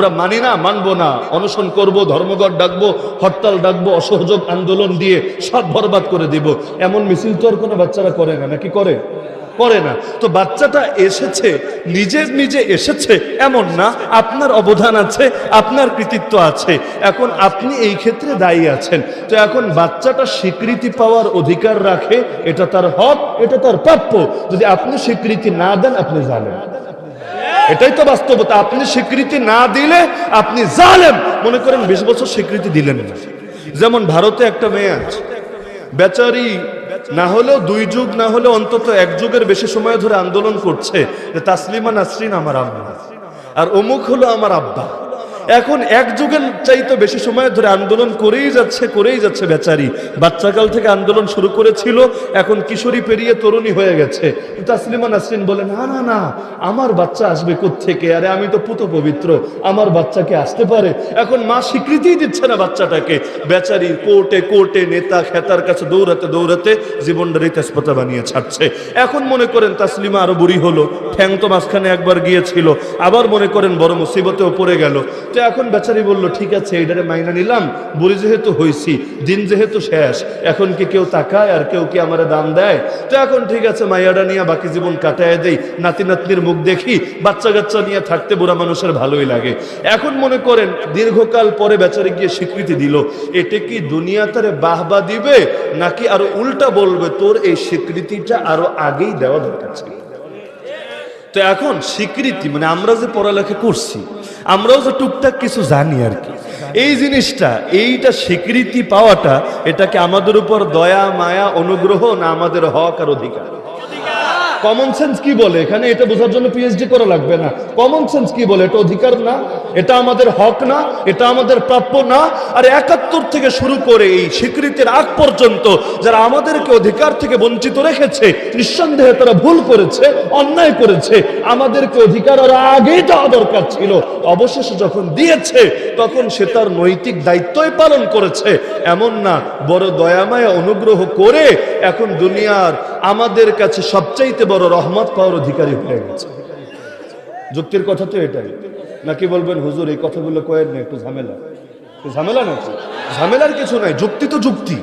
আমরা মানি না, মানবো না, অনশন করব, ধর্মঘট ডাকবো, হরতাল ডাকবো, অসহযোগ আন্দোলন দিয়ে সব বরবাদ করে দিব, এমন মিছিল তো আর কোনো বাচ্চারা করে না, নাকি করে? করে না। তো বাচ্চাটা এসেছে, নিজে এসেছে এমন না, আপনার অবদান আছে, আপনার কৃতিত্ব আছে। এখন আপনি এই ক্ষেত্রে দায়ী আছেন। তো এখন বাচ্চাটা স্বীকৃতি পাওয়ার অধিকার রাখে, এটা তার হক, এটা তার প্রাপ্য। যদি আপনি স্বীকৃতি না দেন, আপনি জানেন। এটাই তো বাস্তবতা। আপনি স্বীকৃতি না দিলে আপনি জালেম। মনে করেন 20 বছর স্বীকৃতি দিলেন না। যেমন ভারতে একটা মেয়ে আছে, বেচারি না হলেও 2 যুগ, না হলেও অন্তত 1 যুগের বেশি সময় ধরে আন্দোলন করছে যে তাসলিমা নাসরিন আমার আম্মা আর অমুক হলো আমার আব্বা। এখন 1 যুগের চাইতে বেশি সময় ধরে আন্দোলন করেই যাচ্ছে বেচারি। বাচ্চাকাল থেকে আন্দোলন শুরু করেছিল, এখন কিশোরী পেরিয়ে তরুণী হয়ে গেছে। তাসলিমা নাসরিন বলে, না না না, আমার বাচ্চা আসবে কোত্থেকে? আরে আমি তো পুত পবিত্র, আমার বাচ্চাকে আসতে পারে। এখন মা স্বীকৃতিই দিচ্ছে না বাচ্চাটাকে। বেচারি কোর্টে নেতা খেতার কাছে দৌড়াতে জীবনটারই তেজপাতা বানিয়ে ছাড়ছে। এখন মনে করেন তাসলিমা আরো বুড়ি হলো, ঠ্যাং তো মাঝখানে একবার গিয়েছিল, আবার মনে করেন বড় মুসিবতেও পড়ে গেল। তো এখন বেচারি বলল, ঠিক আছে, এইটারে মাইনা নিলাম, বুড়ি যেহেতু হইছি, দিন যেহেতু শেষ, এখন কি কেউ তাকায় আর কেউ কি আমারে দাম দেয়? তো এখন ঠিক আছে, মাইয়াটা নিয়ে বাকি জীবন কাটায় দেই, নাতি নাতনির মুখ দেখি, বাচ্চা কাচ্চা নিয়ে থাকতে বুড়া মানুষের ভালোই লাগে। এখন মনে করেন দীর্ঘকাল পরে বেচারি গিয়ে স্বীকৃতি দিল। এটা কি দুনিয়া তারে বাহবা দিবে, নাকি আরো উল্টা বলবে তোর এই স্বীকৃতিটা আরো আগেই দেওয়া দরকার ছিল? তো এখন স্বীকৃতি মানে আমরা যে পড়ালেখা করছি, আমরাও যে টুকটাক কিছু জানি আর কি, এই জিনিসটা, এইটা স্বীকৃতি পাওয়াটা, এটাকে আমাদের উপর দয়া মায়া অনুগ্রহ না আমাদের হক আর অধিকার? কমন সেন্স কি বলে এখানে? এটা বোঝার জন্য পিএইচডি করা লাগবে না। কমন সেন্স কি বলে? এটা অধিকার না, এটা আমাদের হক না, এটা আমাদের প্রাপ্য না? আর 71 থেকে শুরু করে এই স্বীকৃতির আগ পর্যন্ত যারা আমাদেরকে অধিকার থেকে বঞ্চিত রেখেছে, নিঃসন্দেহে তারা ভুল করেছে, অন্যায় করেছে। আমাদেরকে অধিকার আর আগেই দেওয়া দরকার ছিল। অবশেষে যখন দিয়েছে, তখন সে তার নৈতিক দায়িত্বই পালন করেছে। এমন না, বড় দয়াময় অনুগ্রহ করে এখন দুনিয়ার আমাদের কাছে সবচাইতে বড় রহমত পাওয়ার অধিকারী হয়ে গেছে। যুক্তির কথা তো এটাই। নাকি বলবেন হুজুর এই কথাগুলো কয়েন না, একটু ঝামেলা নাকি? ঝামেলার কিছু নাই, যুক্তি তো যুক্তি।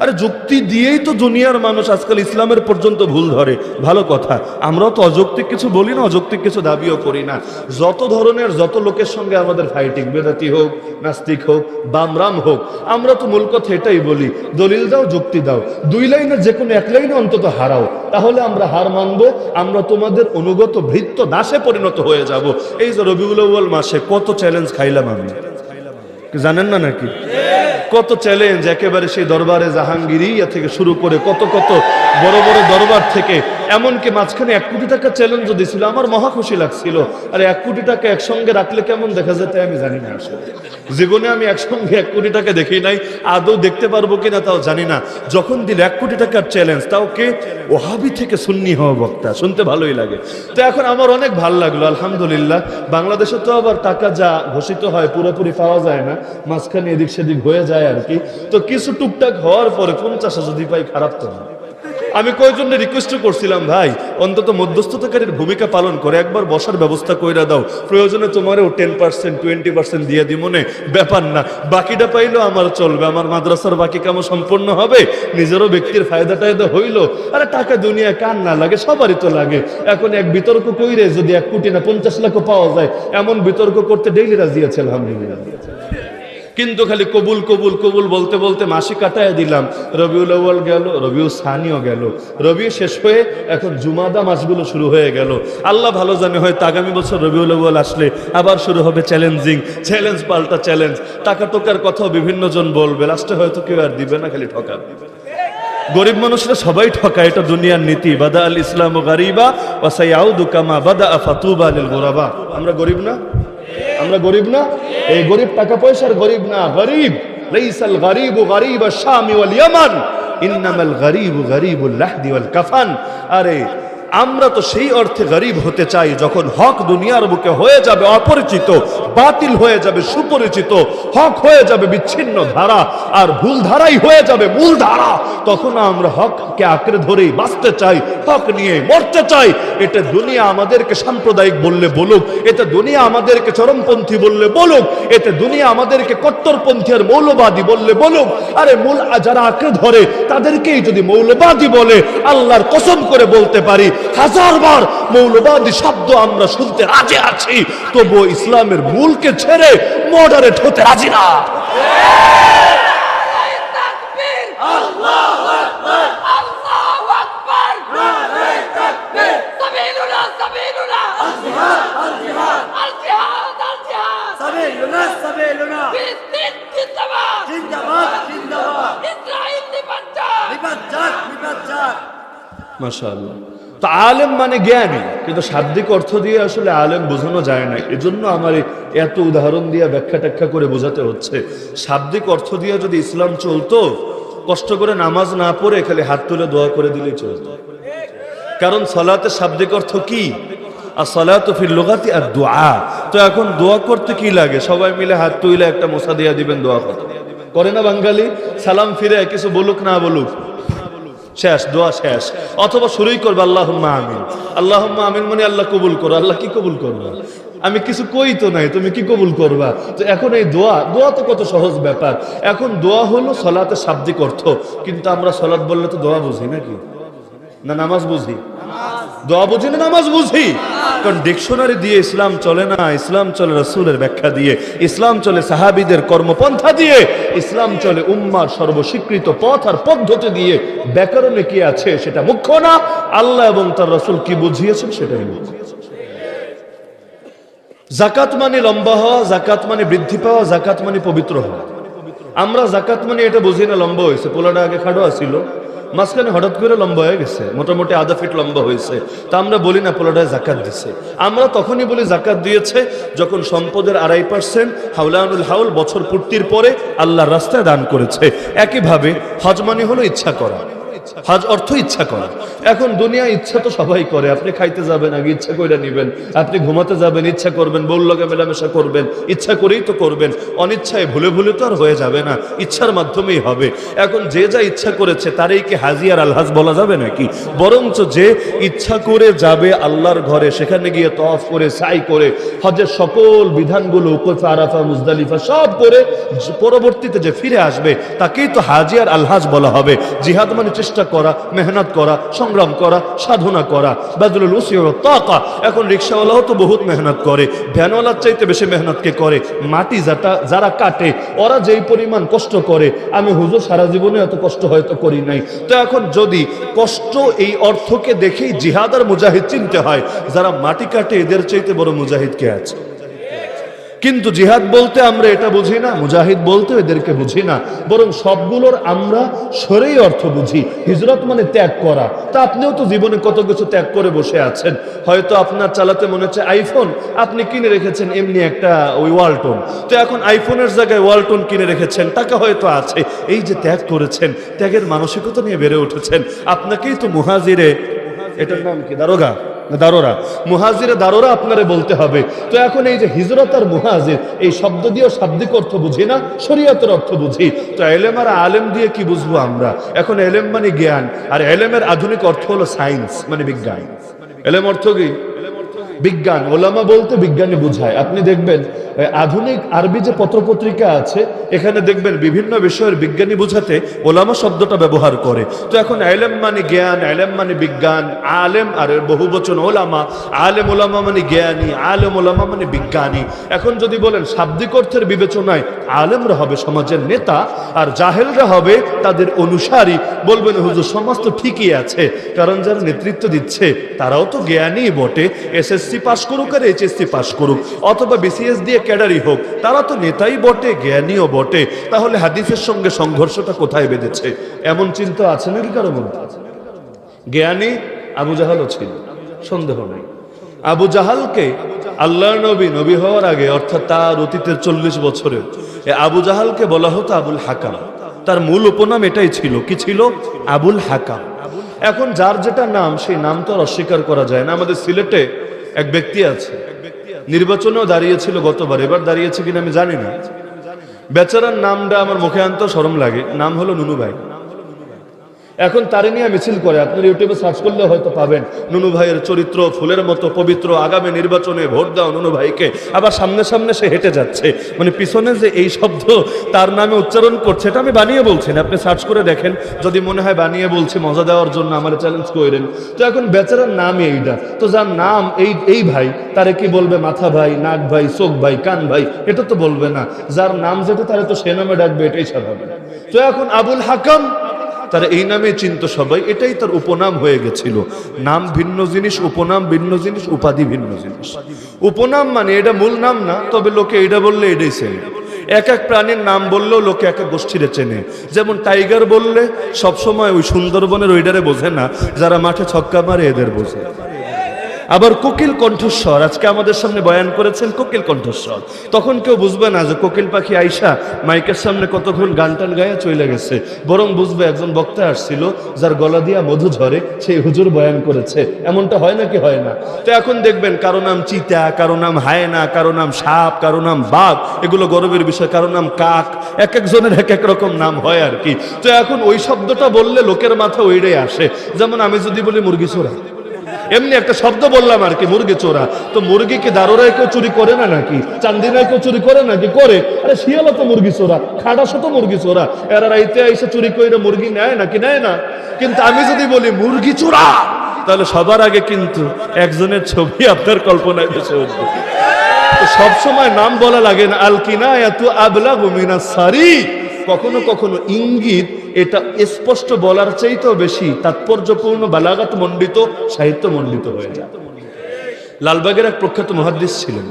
আরে যুক্তি দিয়েই তো দুনিয়ার মানুষ আজকাল ইসলামের পর্যন্ত ভুল ধরে। ভালো কথা, আমরাও তো অযৌক্তিক কিছু বলি না, অযৌক্তিক কিছু দাবিও করি না। যত ধরনের যত লোকের সঙ্গে আমাদের ফাইটিং, বেদাতি হোক, নাস্তিক হোক, বামরাম হোক, আমরা তো মূল কথা এটাই বলি, দলিল দাও, যুক্তি দাও, 2 লাইনে যে কোনো 1 লাইনে অন্তত হারাও, তাহলে আমরা হার মানবো। আমরা তোমাদের অনুগত ভৃত্য দাসে পরিণত হয়ে যাব। এই যে রবিউল আউয়াল মাসে কত চ্যালেঞ্জ খাইলাম আমি, জানেন না নাকি? কত চ্যালেঞ্জ, একেবারে সেই দরবারে জাহাঙ্গীরিয়া থেকে শুরু করে কত বড় বড় দরবার থেকে, এমনকি মাঝখানে 1 কোটি টাকা চ্যালেঞ্জও দিছিল। আমার মহা খুশি লাগছিল। আর 1 কোটি টাকা একসঙ্গে রাখলে কেমন দেখা যেত আমি জানি না। আসলে জীবনে আমি একসঙ্গে 1 কোটি টাকা দেখি নাই, আদৌ দেখতে পারবো কিনা তাও জানি না। যখন দিল 1 কোটি টাকার চ্যালেঞ্জ, তাও কে? ওহাবি থেকে সুন্নি হওয়া বক্তা, শুনতে ভালোই লাগে। তো এখন আমার অনেক ভালো লাগলো, আলহামদুলিল্লাহ। বাংলাদেশে তো আবার টাকা যা ঘোষিত হয় পুরোপুরি পাওয়া যায় না, মাঝখানে এদিক সেদিক হয়ে যায় আর কি। তো কিছু টুকটাক হওয়ার পরে 50 যদি পাই, খারাপ তো না। আমি কয়েকজনের রিকোয়েস্ট করছিলাম, ভাই অন্তত মধ্যস্থতাকারীর ভূমিকা পালন করে একবার বসার ব্যবস্থা কইরা দাও, প্রয়োজনে তোমারও 10% 20% দিয়ে দি, মনে ব্যাপার না, বাকিটা পাইলেও আমার চলবে, আমার মাদ্রাসার বাকি কাম সম্পূর্ণ হবে, নিজেরও ব্যক্তির ফায়দা টায়দা হইল। আরে টাকা দুনিয়ায় কার না লাগে, সবারই তো লাগে। এখন এক বিতর্ক কইরে যদি 1 কোটি না 50 লাখও পাওয়া যায়, এমন বিতর্ক করতে ডেইলি রাজি আছে আলহামদুলিল্লাহ। কিন্তু খালি কবুল কবুল কবুল বলতে বলতে মাসে কাটায় দিলাম। রবিউল আউয়াল গেল, রবিউল সানিও গেল, রবিউ শেষ হয়ে এখন জুমাদা মাসগুলো শুরু হয়ে গেল। আল্লাহ ভালো জানে, হয়তো আগামী বছর রবিউল আউয়াল আসলে আবার শুরু হবে চ্যালেঞ্জ পাল্টা চ্যালেঞ্জ। টাকা টোকার কথাও বিভিন্ন জন বলবে, লাস্টে হয়তো কেউ আর দিবে না, খালি ঠকাবে। গরিব মানুষরা সবাই ঠকায়, এটা দুনিয়ার নীতি। বাদা আল ইসলাম গরিবা ওয়া সায়াউদু কামা বাদা ফাতুবা লিল গুরাবা। আমরা গরিব না? আমরা গরিব না? এই গরিব টাকা পয়সার গরিব না, গরিব লাইসাল গরিবু গরিব আশ-শাম ওয়াল ইয়ামান, ইন্নামাল গরিবু গরিবুল লাহদি ওয়াল কাফান। আরে আমরা তো সেই অর্থে গরিব হতে চাই যখন হক দুনিয়ার বুকে হয়ে যাবে অপরিচিত, বাতিল হয়ে যাবে সুপরিচিত, হক হয়ে যাবে বিচ্ছিন্ন ধারা আর ভুল ধারাই হয়ে যাবে মূল ধারা, তখন আমরা হককে আঁকড়ে ধরেই বাঁচতে চাই, হক নিয়ে মরতে চাই। এটা দুনিয়া আমাদেরকে সাম্প্রদায়িক বললে বলুক, এটা দুনিয়া আমাদেরকে চরমপন্থী বললে বলুক, এতে দুনিয়া আমাদেরকে কট্টরপন্থী আর মৌলবাদী বললে বলুক, আরে মূল যারা আঁকড়ে ধরে তাদেরকেই যদি মৌলবাদী বলে, আল্লাহর কসম করে বলতে পারি 1000 বার মৌলবাদী শব্দ আমরা শুনতে রাজি আছি, তবুও ইসলামের মূলকে ছেড়ে মডারেট হতে রাজি না। মাশাআল্লাহ। তো আলেম মানে জ্ঞানী, কিন্তু শাব্দিক অর্থ দিয়ে আসলে আলেম বোঝানো যায় না। এজন্য আমার এত উদাহরণ দিয়ে ব্যাখ্যা ট্যাখ্যা করে বোঝাতে হচ্ছে। শাব্দিক অর্থ দিয়ে যদি ইসলাম চলতো, কষ্ট করে নামাজ না পড়ে খালি হাত তুলে দোয়া করে দিলেই চলতো। কারণ সালাতের শাব্দিক অর্থ কি? আসসালাতু ফিল লুগাতি আদ-দুআ। তো এখন দোয়া করতে কি লাগে? সবাই মিলে হাত তুলে একটা মোসা দিয়া দিবেন, দোয়া করে না বাঙালি? সালাম ফিরে কিছু বলুক না বলুক, শেষ, দোয়া শেষ। অথবা শুরুই করবে আল্লাহুম্মা আমিন। আল্লাহুম্মা আমিন মানে আল্লাহ কবুল করো। আল্লাহ কি কবুল করবা? আমি কিছু কই তো নাই, তুমি কি কবুল করবা? তো এখন এই দোয়া তো কত সহজ ব্যাপার। এখন দোয়া হলো সালাতের শাব্দিক অর্থ, কিন্তু আমরা সালাত বললে তো দোয়া বুঝি নাকি? না নামাজ বুঝি? দোয়া বুঝি না নামাজ বুঝি? কারণ ডিকশনারি দিয়ে ইসলাম চলে না। ইসলাম চলে রাসূলের ব্যাখ্যা দিয়ে, ইসলাম চলে সাহাবীদের কর্মপন্থা দিয়ে, ইসলাম চলে উম্মার সর্বস্বীকৃত পথ আর পদ্ধতি দিয়ে। ব্যাকরণে কি আছে সেটা মুখ্য না, আল্লাহ এবং তার রাসূল কি বুঝিয়েছেন সেটাই মুখ্য। যাকাত মানে লম্বা হওয়া, যাকাত মানে বৃদ্ধি পাওয়া, যাকাত মানে পবিত্র হওয়া। আমরা যাকাত মানে এটা বুঝি না লম্বা হয়েছে, পোলাটা আগে খাটো ছিল, মাঝখানে হঠাৎ করে লম্বা হয়ে গেছে, মোটামুটি আধা ফিট লম্বা হয়েছে, তা আমরা বলি না পোলাটায় জাকাত দিছে। আমরা তখনই বলি জাকাত দিয়েছে যখন সম্পদের 2.5% হাওলানুল হাউল বছর পূর্তির পরে আল্লাহর রাস্তায় দান করেছে। একইভাবে হজ মানে হলো ইচ্ছা করা, হজ অর্থ ইচ্ছা করা। এখন দুনিয়া ইচ্ছা তো সবাই করে। আপনি খাইতে যাবেন আগে ইচ্ছা করে নিবেন, আপনি ঘুমাতে যাবেন ইচ্ছা করবেন, বউর লগে মেলামেশা করবেন ইচ্ছা করেই তো করবেন। অনিচ্ছায় ভুলে ভুলে তো আর হয়ে যাবে না, ইচ্ছার মাধ্যমেই হবে। এখন যে যা ইচ্ছা করেছে তারই কি হাজি আর আলহাজ বলা যাবে নাকি? বরঞ্চ যে ইচ্ছা করে যাবে আল্লাহর ঘরে, সেখানে গিয়ে তওয়াফ করে সাই করে হজের সকল বিধানগুলো উকুফ আরাফা মুজদালিফা সব করে পরবর্তীতে যে ফিরে আসবে তাকেই তো হাজি আর আলহাজ বলা হবে। জিহাদ মানে চেষ্টা করা, মেহনত করা, সংগ্রাম করা, সাধনা করা, বাদলুল উসি ওয়া তাকা। এখন রিকশাওয়ালাও তো বহুত মেহনত করে, ভ্যানওয়ালার চাইতে বেশি মেহনত কে করে? মাটি যারা কাটে ওরা যেই পরিমাণ কষ্ট করে, আমি হুজুর সারা জীবনে এত কষ্ট হয়তো করি নাই। তো এখন যদি কষ্ট এই অর্থকে দেখেই জিহাদ আর মুজাহিদ চিনতে হয়, যারা মাটি কাটে এদের চাইতে বড় মুজাহিদ কে আছে? কিন্তু জিহাদ বলতে আমরা এটা বুঝি না, মুজাহিদ বলতে এদেরকে বুঝি না, বরং সবগুলোর আমরা সরেই অর্থ বুঝি। হিজরত মানে ত্যাগ করা। তা আপনিও তো জীবনে কত কিছু ত্যাগ করে বসে আছেন। হয়তো আপনার চালাতে মনে হচ্ছে আইফোন, আপনি কিনে রেখেছেন এমনি একটা ওই ওয়ালটন, তো এখন আইফোনের জায়গায় ওয়ালটন কিনে রেখেছেন, টাকা হয়তো আছে। এই যে ত্যাগ করেছেন, ত্যাগের মানসিকতা নিয়ে বেড়ে উঠেছেন, আপনাকেই তো মুহাজিরে, এটার নাম কি, দারোরা, মুহাজিরে দারোরা আপনারে বলতে হবে। তো এখন এই যে হিজরত আর মুহাজির এই শব্দ দিয়েও শাব্দিক অর্থ বুঝি না, শরীয়তের অর্থ বুঝি। তো এলেম আর আলেম দিয়ে কি বুঝবো আমরা? এখন এলেম মানে জ্ঞান, আর এলেমের আধুনিক অর্থ হলো সায়েন্স মানে বিজ্ঞান। এলেম অর্থ কি? বিজ্ঞান। ওলামা বলতে বিজ্ঞানী বুঝায়। আপনি দেখবেন আধুনিক আরবি যে পত্রপত্রিকা আছে এখানে দেখবেন বিভিন্ন বিষয়ের বিজ্ঞানী বুঝাতে ওলামা শব্দটা ব্যবহার করে। তো এখন এলেম মানে জ্ঞান, এলেম মানে বিজ্ঞান, আলেম আর বহুবচন ওলামা, আলেম ওলামা মানে জ্ঞানী, আলেম ওলামা মানে বিজ্ঞানী। এখন যদি বলেন শাব্দিক অর্থের বিবেচনায় আলেমরা হবে সমাজের নেতা আর জাহেলরা হবে তাদের অনুসারী, বলবেন হুজুর সমাজ তো ঠিকই আছে, কারণ যারা নেতৃত্ব দিচ্ছে তারাও তো জ্ঞানী বটে, এসএসসি পাস করুক আর এইচএসসি পাস করুক অথবা বিসিএস দিয়ে ক্যাডারই হোক, তারা তো নেতাই বটে, জ্ঞানীও বটে। তাহলে হাদিসের সঙ্গে সংঘর্ষটা কোথায় বেঁধেছে? এমন চিন্তা আছে নাকি কারো মধ্যে? জ্ঞানী আবু জাহালও ছিল, সন্দেহ নেই। আবু জাহালকে আল্লাহর নবী হওয়ার আগে, অর্থাৎ তার অতীতের 40 বছরে আবু জাহালকে বলা হতো আবুল হাকাম। তার মূল উপনাম এটাই ছিল, কি ছিল? আবুল হাকাম। এখন যার যেটা নাম সেই নাম তো আর অস্বীকার করা যায় না। আমাদের সিলেটে এক ব্যক্তি আছে, নির্বাচনেও দাঁড়িয়েছিল গতবার, এবার দাঁড়িয়েছে কিনা আমি জানি না। বেচারার নামটা আমার মুখে আনতেও শরম লাগে, নাম হলো নুনু ভাই। এখন তারে নিয়ে মিছিল করে, আপনার ইউটিউবে সার্চ করলে হয়তো পাবেন। নুনু ভাইয়ের চরিত্র ফুলের মতো পবিত্র, আগামী নির্বাচনে ভোট দাও নুনু ভাইকে। আবার সামনে সামনে সে হেঁটে যাচ্ছে, মানে পিছনে যে এই শব্দ তার নামে উচ্চারণ করছে, এটা আমি বানিয়ে বলছি না, আপনি সার্চ করে দেখেন। যদি মনে হয় বানিয়ে বলছি মজা দেওয়ার জন্য, আমার চ্যালেঞ্জ করেন। তো এখন বেচারার নামই এইটা, তো যার নাম এই ভাই, তারে কি বলবে? মাথা ভাই, নাক ভাই, চোখ ভাই, কান ভাই, এটা তো বলবে না। যার নাম যেটা তারে তো সে নামে ডাকবে, এটাই স্বাভাবিক। তো এখন আবুল হাকাম, তারা এই নামে চিনত সবাই, এটাই তার উপনাম হয়ে গেছিল। নাম ভিন্ন জিনিস, উপনাম ভিন্ন জিনিস, উপাধি ভিন্ন জিনিস। উপনাম মানে এটা মূল নাম না, তবে লোকে এটা বললে এটাই চেনে। এক এক প্রাণীর নাম বললেও লোকে এক এক গোষ্ঠীরে চেনে। যেমন টাইগার বললে সবসময় ওই সুন্দরবনের ওইডারে বোঝে না, যারা মাঠে ছক্কা মারে এদের বোঝে। আবার কোকিল কণ্ঠস্বর আজকে আমাদের সামনে বয়ান করেছেন কোকিল কণ্ঠস্বর, তখন কেউ বুঝবে না যে কোকিল পাখি আইসা মাইকের সামনে কতক্ষণ গান টান গায়ে চলে গেছে, বরং বুঝবে একজন বক্তা আসছিল যার গলা দিয়া মধু ঝরে, সেই হুজুর বয়ান করেছে। এমনটা হয় নাকি হয় না? তো এখন দেখবেন কারো নাম চিতা, কারো নাম হায়না, কারো নাম সাপ, কারো নাম বাঘ, এগুলো গর্বের বিষয়। কারো নাম কাক, এক একজনের এক এক রকম নাম হয় আর কি। তো এখন ওই শব্দটা বললে লোকের মাথা ওইটাই আসে। যেমন আমি যদি বলি মুরগি চোরা, এমনি একটা শব্দ বললাম আর কি, মুরগি চোরা। তো মুরগি কি দারোরায় কেউ চুরি করে না নাকি? চান্দিনায় কেউ চুরি করে নাকি? করে। আরে শিয়ালা তো মুরগি চোরা, খাডাসও তো মুরগি চোরা। এরা রাইতে এসে চুরি করে মুরগি নেয় নাকি? নেয় না। কিন্তু আমি যদি বলি মুরগি চোরা, তাহলে সবার আগে কিন্তু একজনের ছবি আপনার কল্পনায় ভেসে উঠবে। তো সবসময় নাম বলা লাগে না। আল কিনায়াতু আবলাগু মিনাস সারি, কখনো কখনো ইঙ্গিত এটা স্পষ্ট বলার চাইতেও বেশি তাৎপর্যপূর্ণ, বালাগাত মণ্ডিত, সাহিত্য মণ্ডিত হয়ে যায়। লালবাগের এক প্রখ্যাত মুহাদ্দিস ছিলেন,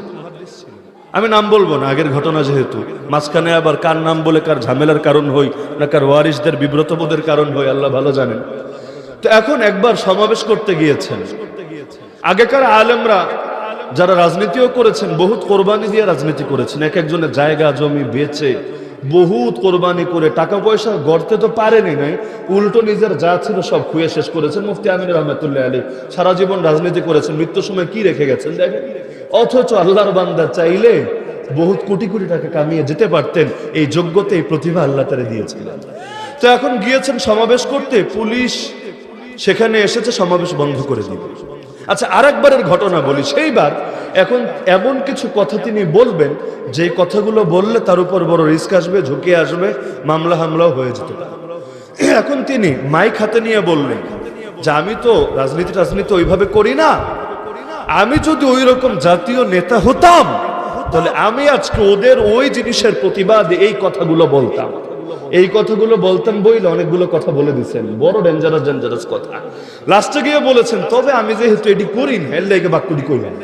আমি নাম বলবো না, আগের ঘটনা যেহেতু। মাঝখানে আবার কার নাম বলে কার ঝামেলার কারণ হই না, কার ওয়ারিসদের বিব্রতবোধের কারণ হই, আল্লাহ ভালো জানেন। তো এখন একবার সমাবেশ করতে গিয়েছেন। আগেকার আলেমরা যারা রাজনীতিও করেছেন, বহুত কোরবানি দিয়ে রাজনীতি করেছেন। এক একজনের জায়গা জমি বেচে বহুত কোরবানি করে টাকা পয়সা গড়তে তো পারেনি নাই, উল্টো নিজের যা ছিল সব খুঁয়ে শেষ করেছেন। মুফতি আমিন রহমতুল্লাহ আলী সারা জীবন রাজনীতি করেছেন, মৃত্যুর সময় কি রেখে গেছেন দেখেন। অথচ আল্লাহর বান্দা চাইলে বহুত কোটি কোটি টাকা কামিয়ে যেতে পারতেন। এই যোগ্যতা, এই প্রতিভা আল্লাহ তারে দিয়েছিলেন। তো এখন গিয়েছেন সমাবেশ করতে, পুলিশ সেখানে এসেছে সমাবেশ বন্ধ করে দিবে। আচ্ছা, আরেকবারের ঘটনা বলি। সেইবার এখন এমন কিছু কথা তিনি বলবেন, যে কথাগুলো বললে তার উপর বড় রিস্ক আসবে, ঝুঁকি আসবে, মামলা হামলাও হয়ে যেতে পারে। এখন তিনি মাইক হাতে নিয়ে বললেন যে আমি তো রাজনীতি ওইভাবে করি না, আমি যদি ওই রকম জাতীয় নেতা হতাম তাহলে আমি আজকে ওদের ওই জিনিসের প্রতিবাদে এই কথাগুলো বলতাম। এই কথাগুলো বলতেন বইলে অনেকগুলো কথা বলে দিচ্ছেন, বড় ডেঞ্জারাস কথা। লাস্টে গিয়ে বলেছেন, তবে আমি যেহেতু এটি করি না, এর লেগে বাক্যটি কইলাম।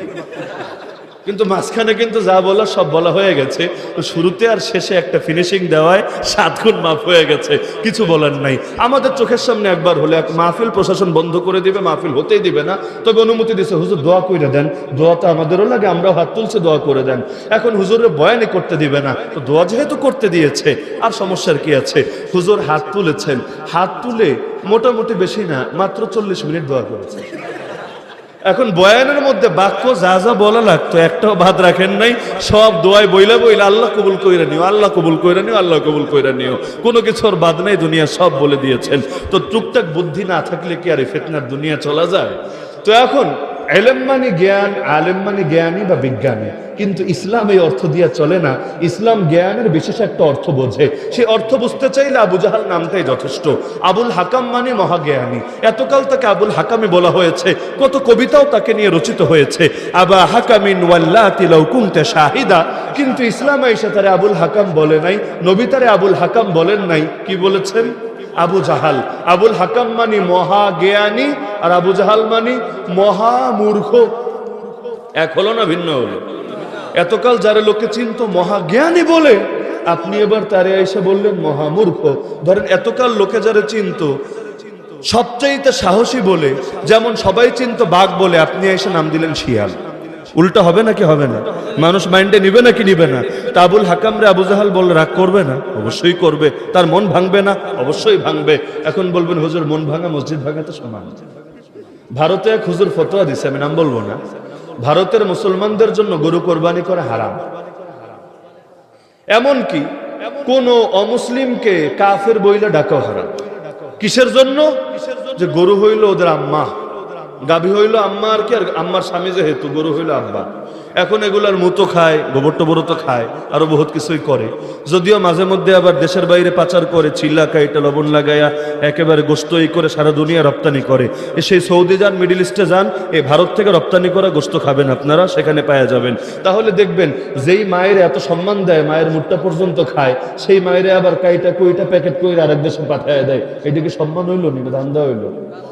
কিন্তু মাঝখানে কিন্তু যা বলা সব বলা হয়ে গেছে। তো শুরুতে আর শেষে একটা ফিনিশিং দেওয়ায় 7 গুণ মাফ হয়ে গেছে, কিছু বলার নাই। আমাদের চোখের সামনে একবার হলে এক মাহফিল প্রশাসন বন্ধ করে দিবে, মাহফিল হতেই দিবে না, তবে অনুমতি দিছে, হুজুর দোয়া করে দেন। দোয়া তো আমাদেরও লাগে, আমরাও হাত তুলছে, দোয়া করে দেন। এখন হুজুরের বয়ানই করতে দিবে না, তো দোয়া যেহেতু করতে দিয়েছে আর সমস্যার কি আছে। হুজুর হাত তুলেছেন, হাত তুলে মোটামুটি বেশি না মাত্র 40 মিনিট দোয়া করেছে। এখন বয়ানের মধ্যে বাক্য যা যা বলা লাগতো একটাও বাদ রাখেন নাই, সব দোয়ায় বইলা বইলা আল্লাহ কবুল কইরা নিও, আল্লাহ কবুল কইরা নিও, আল্লাহ কবুল কইরা নিও, কোনো কিছুর বাদ নাই, দুনিয়া সব বলে দিয়েছেন। তো টুকটাক বুদ্ধি না থাকলে কি আর ফিতনার দুনিয়া চলা যায়? তো এখন ইলম মানে জ্ঞান, আলেম মানে জ্ঞানী বা বিজ্ঞানী, কিন্তু ইসলাম এই অর্থ দিয়ে চলে না। ইসলাম জ্ঞানের বিশেষ একটা অর্থ বোঝে, সেই অর্থ বুঝতে চাইলে আবু জাহাল নামটাই যথেষ্ট। আবুল হাকাম মানে মহাজ্ঞানী, এতকাল তাকে আবুল হাকামে বলা হয়েছে, কত কবিতাও তাকে নিয়ে রচিত হয়েছে, আবা হাকামিন ওয়াল্লাতি লাউ কুনতা শাহিদা। কিন্তু ইসলাম আইসা তারে আবুল হাকাম বলে নাই, নবী তারে আবুল হাকাম বলেন নাই, কি বলেছেন? আবু জাহাল। আবুল হাকাম মানি মহাজ্ঞানী, আর আবু জাহাল মানি মহামূর্খ। এক হলো না ভিন্ন হলো? এতকাল যারা লোকে চিনত মহাজ্ঞানী বলে, আপনি এবার তারে এসে বললেন মহামূর্খ। ধরেন এতকাল লোকে যারা চিনত সবচাইতে সাহসী বলে, যেমন সবাই চিনত বাঘ বলে, আপনি এসে নাম দিলেন শিয়াল। উল্টা হবে নাকি হবে না? মানুষ মাইন্ডে নিবে নাকি নিবে না? তা আবুল হাকাম রে আবু জাহাল বললে রাগ করবে না? অবশ্যই করবে। তার মন ভাঙবে না? অবশ্যই ভাঙবে। এখন বলবেন হুজুর মন ভাঙা মসজিদ ভাঙা তো সমান। ভারতে এক হুজুর ফতোয়া দিছে, আমি নাম বলবো না, ভারতের মুসলমানদের জন্য গরু কোরবানি করা হারাম। এমনকি কোন অমুসলিমকে কাফের বইলে ডাকাও হারাম। কিসের জন্য? যে গরু হইল ওদের আম্মা, গাভী হইল আম্মা আর কি, আর আম্মার স্বামী যেহেতু, গরু হইল আব্বা। এখন এগুলার মুতো খায়, গোবর টোবর তো খায়, আরো বহুত কিছুই করে। যদিও মাঝে মধ্যে আবার দেশের বাইরে পাচার করে, চিল্লা কাইটা লবণ লাগাইয়া একেবারে গোস্ত এই করে সারা দুনিয়া রপ্তানি করে। সেই সৌদি যান, মিডিল ইস্টে যান, এই ভারত থেকে রপ্তানি করা গোস্ত খাবেন আপনারা, সেখানে পাওয়া যাবেন। তাহলে দেখবেন যেই মায়ের এত সম্মান দেয়, মায়ের মুখটা পর্যন্ত খায়, সেই মায়ের আবার কাইটা কুইটা প্যাকেট করে আরেক দেশে পাঠায় দেয়। এটা কি সম্মান হইলো নি? ধান্দা হইলো?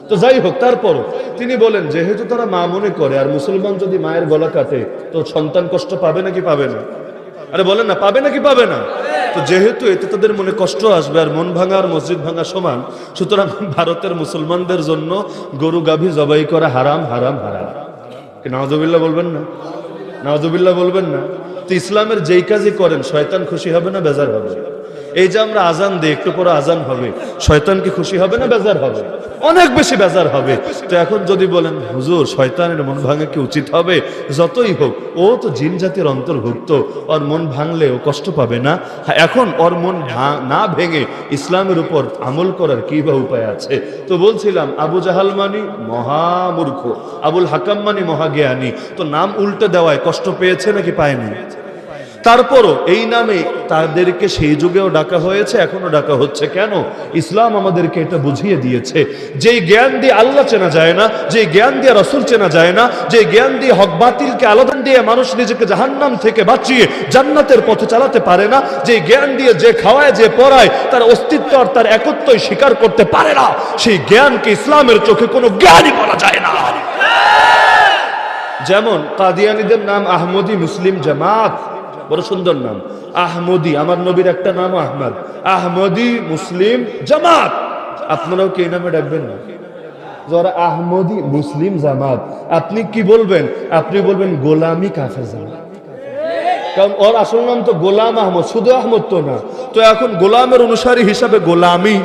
তো যাই হোক, তারপরও তিনি বলেন যেহেতু তারা মা মনে করে, আর মুসলমান যদি মায়ের গলা কাটে তো সন্তান কষ্ট পাবে নাকি পাবে না? আরে বলেন না, পাবে নাকি পাবে না? তো যেহেতু এতে তাদের মনে কষ্ট আসবে, আর মন ভাঙা আর মসজিদ ভাঙা সমান, সুতরাং ভারতের মুসলমানদের জন্য গরু গাভী জবাই করা হারাম, হারাম, হারাম। কি নাউজুবিল্লাহ বলবেন না? নাউজুবিল্লাহ বলবেন না? তো ইসলামের যেই কাজই করেন শয়তান খুশি হবে না বেজার হবে? এই যে আমরা আজান দিই, একটু পরে আজান হবে, শয়তান কি খুশি হবে না বেজার হবে? অনেক বেশি বেজার হবে। তো এখন যদি বলেন হুজুর শয়তানের মন ভাঙা কি উচিত হবে? যতই হোক ও তো জিন জাতির অন্তর্ভুক্ত, ওর মন ভাঙলে ও কষ্ট পাবে না। এখন ওর মন না ভেঙে ইসলামের উপর আমল করার কি বা উপায় আছে? তো বলছিলাম আবু জাহাল মানি মহামূর্খ, আবুল হাকাম মানি মহাজ্ঞানী। তো নাম উল্টে দেওয়ায় কষ্ট পেয়েছে নাকি পায়নি? তারপরও এই নামে তাদেরকে সেই যুগেও ডাকা হয়েছে, এখনো ডাকা হচ্ছে। কেন? ইসলাম আমাদেরকে এটা বুঝিয়ে দিয়েছে, যে জ্ঞান দিয়ে আল্লাহ চেনা যায় না, যে জ্ঞান দিয়ে রাসূল চেনা যায় না, যে জ্ঞান দিয়ে হক বাতিলকে আলাদা দিয়ে মানুষ নিজেকে জাহান্নাম থেকে বাঁচিয়ে জান্নাতের পথে চালাতে পারে না, যে জ্ঞান দিয়ে যে খাওয়ায় যে পড়ায় তার অস্তিত্ব আর তার একত্বই স্বীকার করতে পারে না, সেই জ্ঞানকে ইসলামের চোখে কোনো জ্ঞানই বলা যায় না। যেমন কাদিয়ানীদের নাম আহমদি মুসলিম জামাত, বড় সুন্দর নাম আহমদি। আমার নবীর একটা নাম আহমদ, আহমদি মুসলিম জামাত। আপনারাও কি এই নামে ডাকবেন না? যারা আহমদি মুসলিম জামাত, আপনি কি বলবেন? আপনি বলবেন গোলামি কাফের জামাত। কারণ ওর আসল নাম তো গোলাম আহমদ, শুধু আহমদ তো না। তো এখন গোলামের অনুসারী হিসাবে গোলামি,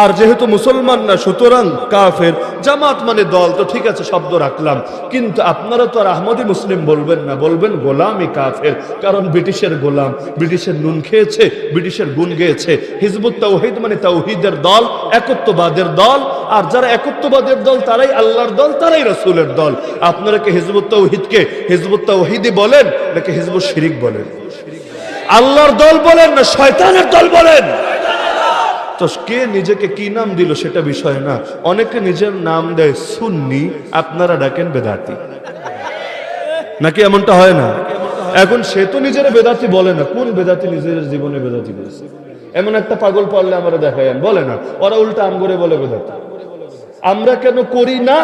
আর যেহেতু মুসলমান না সুতরাং কাফের। জামাত মানে দল, তো ঠিক আছে শব্দ রাখলাম, কিন্তু আপনারা তো আর আহমদি মুসলিম বলবেন না, বলবেন গোলামি কাফের। কারণ ব্রিটিশের গোলাম, ব্রিটিশের নুন খেয়েছে, ব্রিটিশের গুণ গেয়েছে। হিজবুত তাওহীদ মানে তাওহীদের দল, একত্ববাদের দল। আর যারা একত্ববাদের দল তারাই আল্লাহর দল, তারাই রাসূলের দল। আপনারা কি হিজবুত তাওহীদকে হিজবুত তাওহীদি বলেন নাকি হিজবুত শিরিক বলেন? আল্লাহর দল বলেন না শয়তানের দল বলেন? তো কে নিজেকে কি নাম দিল সেটা বিষয় না। অনেকে নিজের নাম দেয় সুন্নি, আপনারা ডাকেন বেদাতি, নাকি এমনটা হয় না? এখন সে তো নিজের বেদাতি বলে না, কোন বেদাতি নিজের জীবনে বেদাতি বলেছে? এমন একটা পাগল পারলে আমরা দেখাই, বলে না, ওরা উল্টা আমগরে বলে বেদাতি। আমরা কেন করি না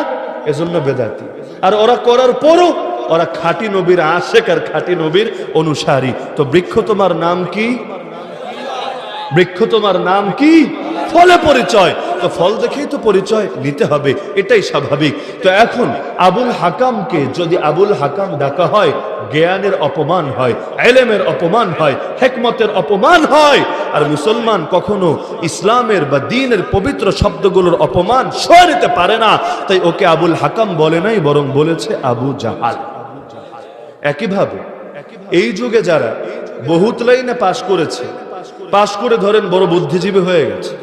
এজন্য বেদাতি, আর ওরা করার পরও ওরা খাঁটি নবীর আশেক আর খাঁটি নবীর অনুসারী। তো বৃক্ষ তোমার নাম কি? বৃক্ষ তোমার নাম কি? ফলে পরিচয়। তো ফল দেখেই তো পরিচয় নিতে হবে, এটাই স্বাভাবিক। তো এখন আবুল হাকামকে যদি আবুল হাকাম ডাকা হয়, জ্ঞানের অপমান হয়, ইলমের অপমান হয়, হিকমতের অপমান হয়। আর মুসলমান কখনো ইসলামের বা দ্বীনের পবিত্র শব্দগুলোর অপমান সয়ে নিতে পারে না, তাই ওকে আবুল হাকাম বলে নাই, বরং বলেছে আবু জাহাল। একইভাবে এই যুগে যারা বহুত লাইনে পাশ করেছে, পাশ করে ধরেন বড় বুদ্ধিজীবী হয়ে গেছে,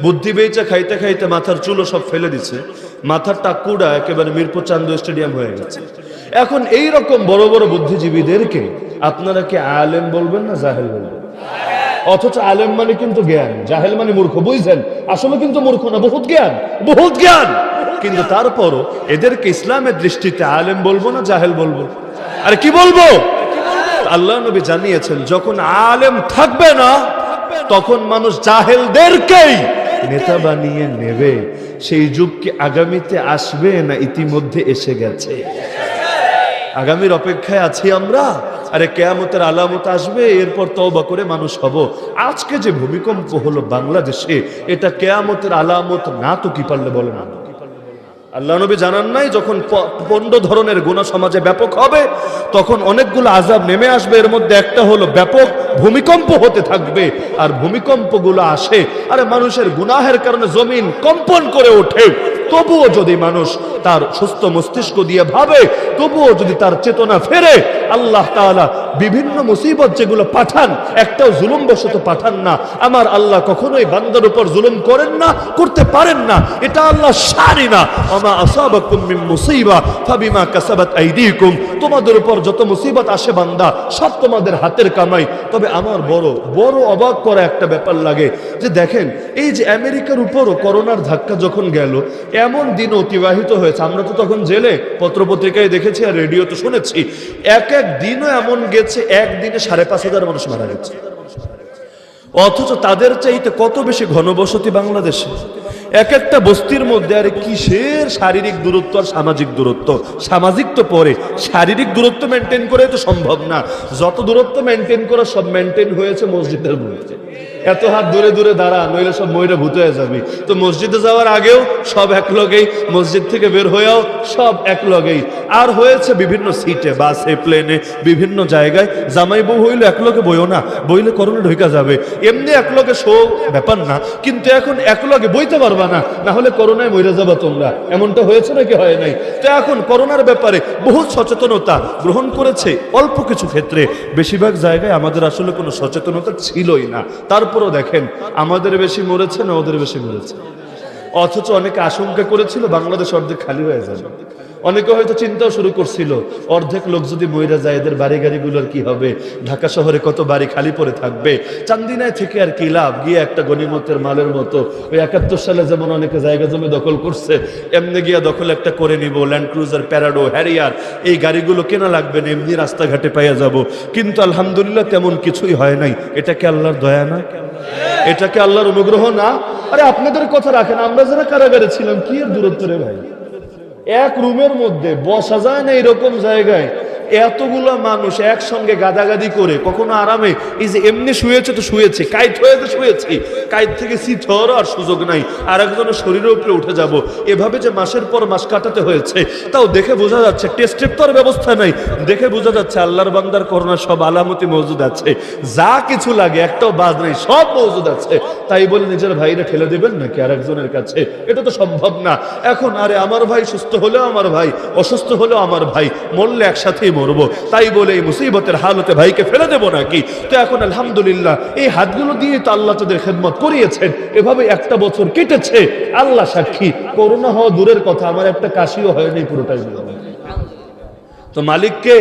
বুদ্ধি বেচা খাইতে খাইতে মাথার চুলো সব ফেলে দিছে, মাথার টাকুটা একেবারে মিরপুর চান্দু স্টেডিয়াম হয়ে গেছে। এখন এই রকম বড় বড় বুদ্ধিজীবীদেরকে আপনারা কি আলেম বলবেন না জাহেল বলবেন? অথচ আলেম মানে কিন্তু জ্ঞান, জাহেল মানে মূর্খ। বুঝছেন? আসলে কিন্তু মূর্খ না, বহুত জ্ঞান, বহুত জ্ঞান। কিন্তু তারপরও এদেরকে ইসলামের দৃষ্টিতে আলেম বলবো না জাহেল বলবো? আরে কি বলবো? আল্লাহ নবী জানিয়েছেন যখন আলেম থাকবে না তখন মানুষ জাহেলদেরকেই নেতা বানিয়ে নেবে। সেই যুগ কি আগামীতে আসবে না ইতিমধ্যে এসে গেছে? আগামীর অপেক্ষায় আছি আমরা। আরে কিয়ামতের আলামত আসবে, এরপর তওবা করে মানুষ হব। আজকে যে ভূমিকম্প হলো বাংলাদেশে, এটা কিয়ামতের আলামত না তো কি পারলে বলেন? আল্লাহ নবী জানান নাই যখন 15 ধরনের গুনাহ সমাজে ব্যাপক হবে তখন অনেকগুলো আযাব নেমে আসবে, এর মধ্যে একটা হলো ব্যাপক ভূমিকম্প হতে থাকবে। আর ভূমিকম্পগুলো আসে, আরে মানুষের গুনাহের কারণে জমিন কম্পন করে ওঠে, তবুও যদি মানুষ তার সুস্থ মস্তিষ্ক দিয়ে ভাবে, তবুও যদি তার চেতনা ফেরে, আল্লাহ তাআলা বিভিন্ন মুসিবত যেগুলো পাঠান একটাও জুলুম বশত পাঠান না। আমার আল্লাহ কখনোই বান্দার উপর জুলুম করেন না, করতে পারেন না, এটা আল্লাহ শারি না। ওমা আসাবাকুম মিন মুসিবা ফাবিমা কাসাবাত আইদিকুম, তোমাদের উপর যত মুসিবত আসে বান্দা সব তোমাদের হাতের কামাই। তবে আমার বড় বড় অবাক করা একটা ব্যাপার লাগে যে দেখেন এই যে আমেরিকার উপরও করোনার ধাক্কা যখন গেল, এমন দিন অতিবাহিত হয়েছে, আমরা তো তখন জেলে পত্রপত্রিকায় দেখেছি আর রেডিওতে শুনেছি, এক এক দিনও এমন গেছে একদিনে 5,500 মানুষ মারা গেছে। অথচ তাদের চাইতে কত বেশি ঘনবসতি বাংলাদেশে। এক একটা বস্তির মধ্যে আরে কিসের শারীরিক দূরত্ব আর সামাজিক দূরত্ব, সামাজিক তো পরে, শারীরিক দূরত্ব মেনটেন করে তো সম্ভব না। যত দূরত্ব মেনটেন করা সব মেনটেন হয়েছে মসজিদের মধ্যে। এত হাত দূরে দূরে দাঁড়া, নইলে সব ময়রা ভূত হয়ে যাবি। তো মসজিদে যাওয়ার আগেও সব এক লগেই, মসজিদ থেকে বের হয়েও সব এক লগেই। আর হয়েছে বিভিন্ন সিটে, বাসে, প্লেনে, বিভিন্ন জায়গায় জামাই বউ হইলে এক লগে বইও না, বইলে করোনা ঢুকা যাবে। এমনি এক লগে শো ব্যাপার না, কিন্তু এখন এক লগে বইতে পারবা না, না হলে করোনায় মরে যাবা তোমরা। এমনটা হয়েছে নাকি হয় নাই? তো এখন করোনার ব্যাপারে বহু সচেতনতা গ্রহণ করেছে অল্প কিছু ক্ষেত্রে, বেশিরভাগ জায়গায় আমাদের আসলে কোনো সচেতনতা ছিলই না। তারপরও দেখেন আমাদের বেশি মরেছে না ওদের বেশি মরেছে। অথচ অনেকে আশঙ্কা করেছিল বাংলাদেশ অর্ধেক খালি হয়ে যাবে। অনেকে হয়তো চিন্তাও শুরু করছিল অর্ধেক লোক যদি মইরা যায় এদের বাড়ি গাড়িগুলোর কি হবে, ঢাকা শহরে কত বাড়ি খালি পড়ে থাকবে, চান্দিনায় থেকে আর কি লাভ, গিয়ে একটা গনিমতের মালের মতো ওই 71 সালে যেমন অনেকে জায়গা জমি দখল করছে এমনি গিয়া দখল একটা করে নিব, ল্যান্ড ক্রুজার, প্যারাডো, হ্যারিয়ার, এই গাড়িগুলো কেনা লাগবে না, এমনি রাস্তাঘাটে পাইয়া যাব। কিন্তু আলহামদুলিল্লাহ তেমন কিছুই হয় নাই। এটা কি আল্লাহর দয়া না? এটা কি আল্লাহর অনুগ্রহ না? আরে আপনাদের কথা রাখেন, আমরা যারা কারাগারে ছিলাম কি এর দূরত্ব রে ভাই, এক রুমের মধ্যে বসা যায় না এরকম জায়গায়, এতগুলো মানুষ একসঙ্গে গাদাগাদি করে কখনো আরামে, এই যে এমনি শুয়েছে তো শুয়েছে, কাইট হয়েছে শুয়েছি, কাইট থেকে সিট হওয়ার আর সুযোগ নাই, আর একজনের শরীরের উপরে উঠে যাব, এভাবে যে মাসের পর মাস কাটাতে হয়েছে। তাও দেখে বোঝা যাচ্ছে, টেস্টের তো আর ব্যবস্থা নাই, দেখে বোঝা যাচ্ছে আল্লাহর বান্দার করোনা সব আলামতি মজুদ আছে, যা কিছু লাগে একটাও বাদ নাই, সব মজুদ আছে। তাই বলে নিজের ভাইরা ঠেলে দেবেন নাকি আর একজনের কাছে? এটা তো সম্ভব না। এখন আরে আমার ভাই সুস্থ হলেও আমার ভাই, অসুস্থ হলেও আমার ভাই, মরলে একসাথেই মরবো, তাই বলে এই মুসিবতের হালতে ভাইকে ফেলে দেবো নাকি? তো এখন আলহামদুলিল্লাহ এই হাতগুলো দিয়ে তো আল্লাহ তাদের খেদমত করিয়েছেন, এভাবে একটা বছর কেটেছে। আল্লাহ সাক্ষী, করোনা হওয়া দূরের কথা, আমার একটা কাশিও হয়নি পুরোটাই। তো মালিককে,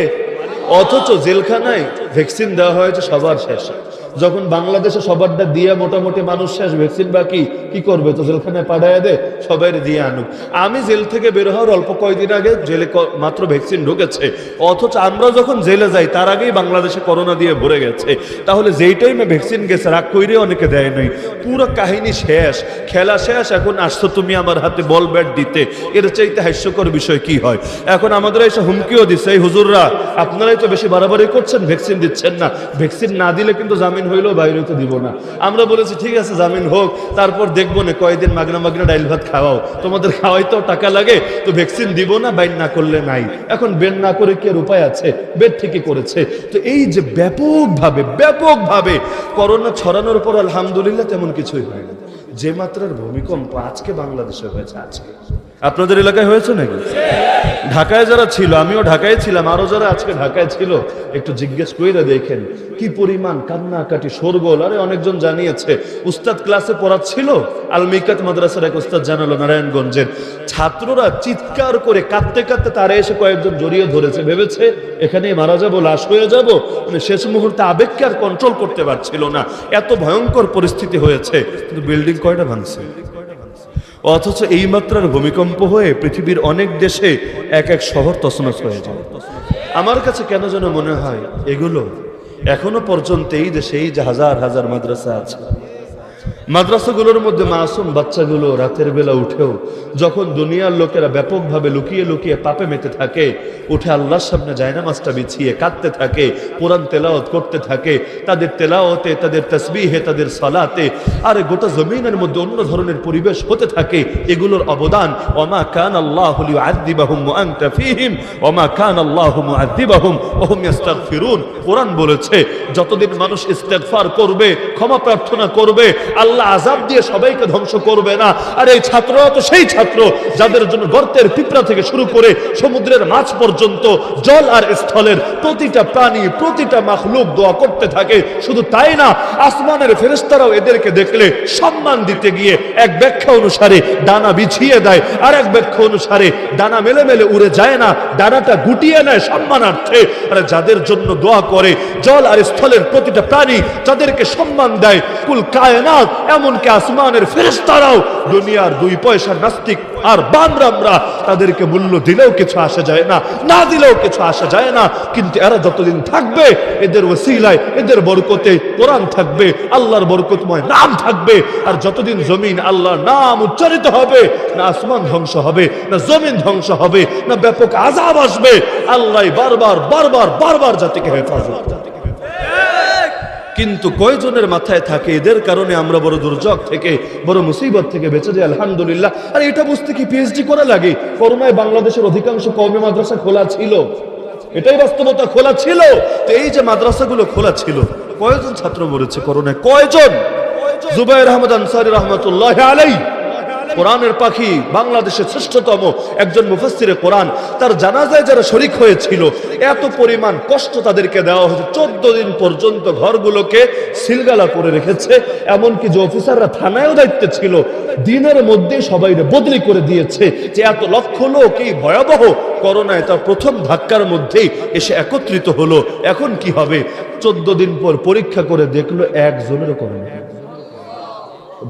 অথচ জেলখানায় ভ্যাকসিন দেওয়া হয়েছে সবার শেষে। যখন বাংলাদেশে সবারটা দিয়ে মোটামুটি মানুষ শেষ, ভ্যাকসিন বাকি, কি করবে? তো জেলখানায় পাঠায় দে, সবাই দিয়ে আনুক। আমি জেল থেকে বের হওয়ার অল্প কয়েকদিন আগে জেলে মাত্র ভ্যাকসিন ঢুকেছে, অথচ আমরা যখন জেলে যাই তার আগেই বাংলাদেশে করোনা দিয়ে ভরে গেছে। তাহলে যেই টাইমে ভ্যাকসিন গেছে রাগ কইরে অনেকে দেয় নাই, পুরো কাহিনী শেষ, খেলা শেষ। এখন আসছো তুমি আমার হাতে বল ব্যাট দিতে, এর চাইতে হাস্যকর বিষয় কি হয়? এখন আমাদের এসে হুমকিও দিচ্ছে, এই হুজুররা আপনারাই তো বেশি বাড়াবাড়ি করছেন, ভ্যাকসিন দিচ্ছেন না, ভ্যাকসিন না দিলে কিন্তু জামিন হইলেও বাইরে তো দিব না। আমরা বলেছি ঠিক আছে জামিন হোক, তারপর দেখবো না কয়েকদিন মাগনা মাগনা ডাইল ভাত খাওয়াও, তোমাদের খাওয়াইতেও টাকা লাগে, তো ভ্যাকসিন দিব না, বাইন না করলে নাই। এখন বেন না করে কি আর উপায় আছে? বেদ ঠিকই করেছে। তো এই যে ব্যাপকভাবে করোনা ছড়ানোর পর আলহামদুলিল্লাহ তেমন কিছুই হয় না। যে মাত্রার ভূমিকম্প আজকে বাংলাদেশে হয়েছে, আজকে আপনাদের এলাকায় হয়েছে নাকি? ঢাকায় যারা ছিল, আমিও ঢাকায় ছিলাম, আরো যারা আজকে ঢাকায় ছিল একটু জিজ্ঞেস করে দেখেন কি পরিমাণ কান্নাকাটি, শোরগোল। আরে অনেকজন জানিয়েছে, উস্তাদ ক্লাসে পড়াচ্ছিল, আল মিকাত মাদ্রাসার এক উস্তাদ জানালো নারায়ণগঞ্জের, ছাত্ররা চিৎকার করে কাঁদতে কাঁদতে তারা এসে কয়েকজন জড়িয়ে ধরেছে, ভেবেছে এখানেই মারা যাবো, লাশ হয়ে যাবো। মানে শেষ মুহূর্তে আবেগকে আর কন্ট্রোল করতে পারছিল না, এত ভয়ঙ্কর পরিস্থিতি হয়েছে। কিন্তু বিল্ডিং কয়টা ভাঙছে? অথচ এই মাত্রার ভূমিকম্প হয়ে পৃথিবীর অনেক দেশে এক এক শহর তছনছ হয়ে যায়। আমার কাছে কেন যেন মনে হয় এগুলো এখনো পর্যন্ত এই দেশে এই যে হাজার হাজার মাদ্রাসা আছে, মাদ্রাসাগুলোর মধ্যে মাসুম বাচ্চাগুলো রাতের বেলা উঠেও যখন দুনিয়ার লোকেরা ব্যাপকভাবে লুকিয়ে লুকিয়ে পাপে মেতে থাকে, উঠে আল্লাহর সামনে জায়নামাজটা বিছিয়ে কাঁদতে থাকে, কোরআন তেলাওয়াত করতে থাকে, তাদের তেলাওয়াতে, তাদের তাসবিহে, তাদের সালাতে আরে গোটা জমিনের মধ্যে অন্য ধরনের পরিবেশ হতে থাকে। এগুলোর অবদান ওমা কান আল্লাহু লিউআযিবাহুম ওয়া আনতা ফীহিম ওমা কান আল্লাহু মুআযিবাহুম ওয়া হুম ইস্তাগফিরুন। কোরআন বলেছে যতদিন মানুষ ইস্তেগফার করবে, ক্ষমা প্রার্থনা করবে, আল্লাহ আযাব দিয়ে সবাইকে ধ্বংস করবে না। আর এই ছাত্ররা তো সেই ছাত্র যাদের জন্য গর্তের পিঁপড়া থেকে শুরু করে সমুদ্রের মাছ পর্যন্ত, জল আর স্থলের প্রতিটা প্রাণী, প্রতিটা মাখলুক দোয়া করতে থাকে। শুধু তাই না, আসমানের ফেরেশতারাও এদেরকে দেখলে সম্মান দিতে গিয়ে এক ব্যাখ্যা অনুসারে ডানা বিছিয়ে দেয়, আর এক ব্যাখ্যা অনুসারে ডানা মেলে মেলে উড়ে যায় না, ডানাটা গুটিয়ে নেয় সম্মানার্থে। আর যাদের জন্য দোয়া করে জল আর স্থলের প্রতিটা প্রাণী যাদেরকে সম্মান দেয়, কুল কায়নাত এমনকি আসমানের ফেরেশতারাও দুনিয়ার 2 পয়সার নাস্তিক আর বানরামরা তাদেরকে মূল্য দিলেও কিছু আসে যায় না, না দিলেও কিছু আসে যায় না। কিন্তু এরা যতদিন থাকবে এদের ওসিলায়, এদের বরকতে কোরআন থাকবে, আল্লাহর বরকতময় নাম থাকবে। আর যতদিন জমিন আল্লাহর নাম উচ্চারিত হবে, না আসমান ধ্বংস হবে, না জমিন ধ্বংস হবে, না ব্যাপক আযাব আসবে। আল্লাহ বারবার বারবার বারবার জাতিকে হেফাজত। কিন্তু কয়জনের মাথায় থাকে এদের কারণে আমরা বড় দুর্যোগ থেকে, বড় মুসিবত থেকে বেঁচে যাই আলহামদুলিল্লাহ। আর এটা বুঝতে কি পিএইচডি করা লাগে? করোনায় বাংলাদেশের অধিকাংশ কওমি মাদ্রাসা খোলা ছিল, এটাই বাস্তবতা, খোলা ছিল। তো এই যে মাদ্রাসাগুলো খোলা ছিল, কয়জন ছাত্র মরেছে করোনায়? কয়জন? জুবায়ের আহমদ আনসারী রাহমাতুল্লাহি আলাইহি, কোরআনের পাখি, বাংলাদেশের শ্রেষ্ঠতম একজন মুফাসসিরে কোরআন, তার জানাজায় যারা শরীক হয়েছিল, এত পরিমাণ কষ্ট তাদেরকে দেওয়া হয়েছে। 14 দিন পর্যন্ত ঘরগুলোকে সিলগালা করে রেখেছে। এমনকি যে অফিসাররা থানায়ও দায়িত্বে ছিল, দিনের মধ্যে সবাই বদলি করে দিয়েছে। যে এত লক্ষ লোক এই ভয়াবহ করোনায় তার প্রথম ধাক্কার মধ্যেই এসে একত্রিত হলো। এখন কি হবে? 14 দিন পর পরীক্ষা করে দেখলো একজনেরও করোনা।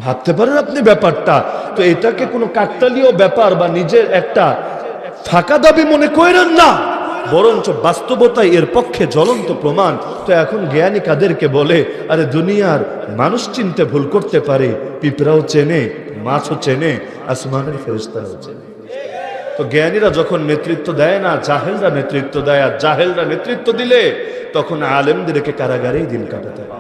ভাবতে পারেন আপনি ব্যাপারটা? তো এটাকে কোনো কাকতালীয় ব্যাপার বা নিজের একটা ফাঁকা দাবি মনে করেন না, বরঞ্চ বাস্তবতায় এর পক্ষে জ্বলন্ত প্রমাণ। তো এখন জ্ঞানী কাদেরকে বলে? আরে দুনিয়ার মানুষ চিনতে ভুল করতে পারে, পিঁপড়াও চেনে, মাছও চেনে, আসমানের ফেরেশতারাও চেনে। তো জ্ঞানীরা যখন নেতৃত্ব দেয় না, জাহেলরা নেতৃত্ব দেয়। আর জাহেলরা নেতৃত্ব দিলে তখন আলেমদেরকে কারাগারেই দিন কাটাতে হবে।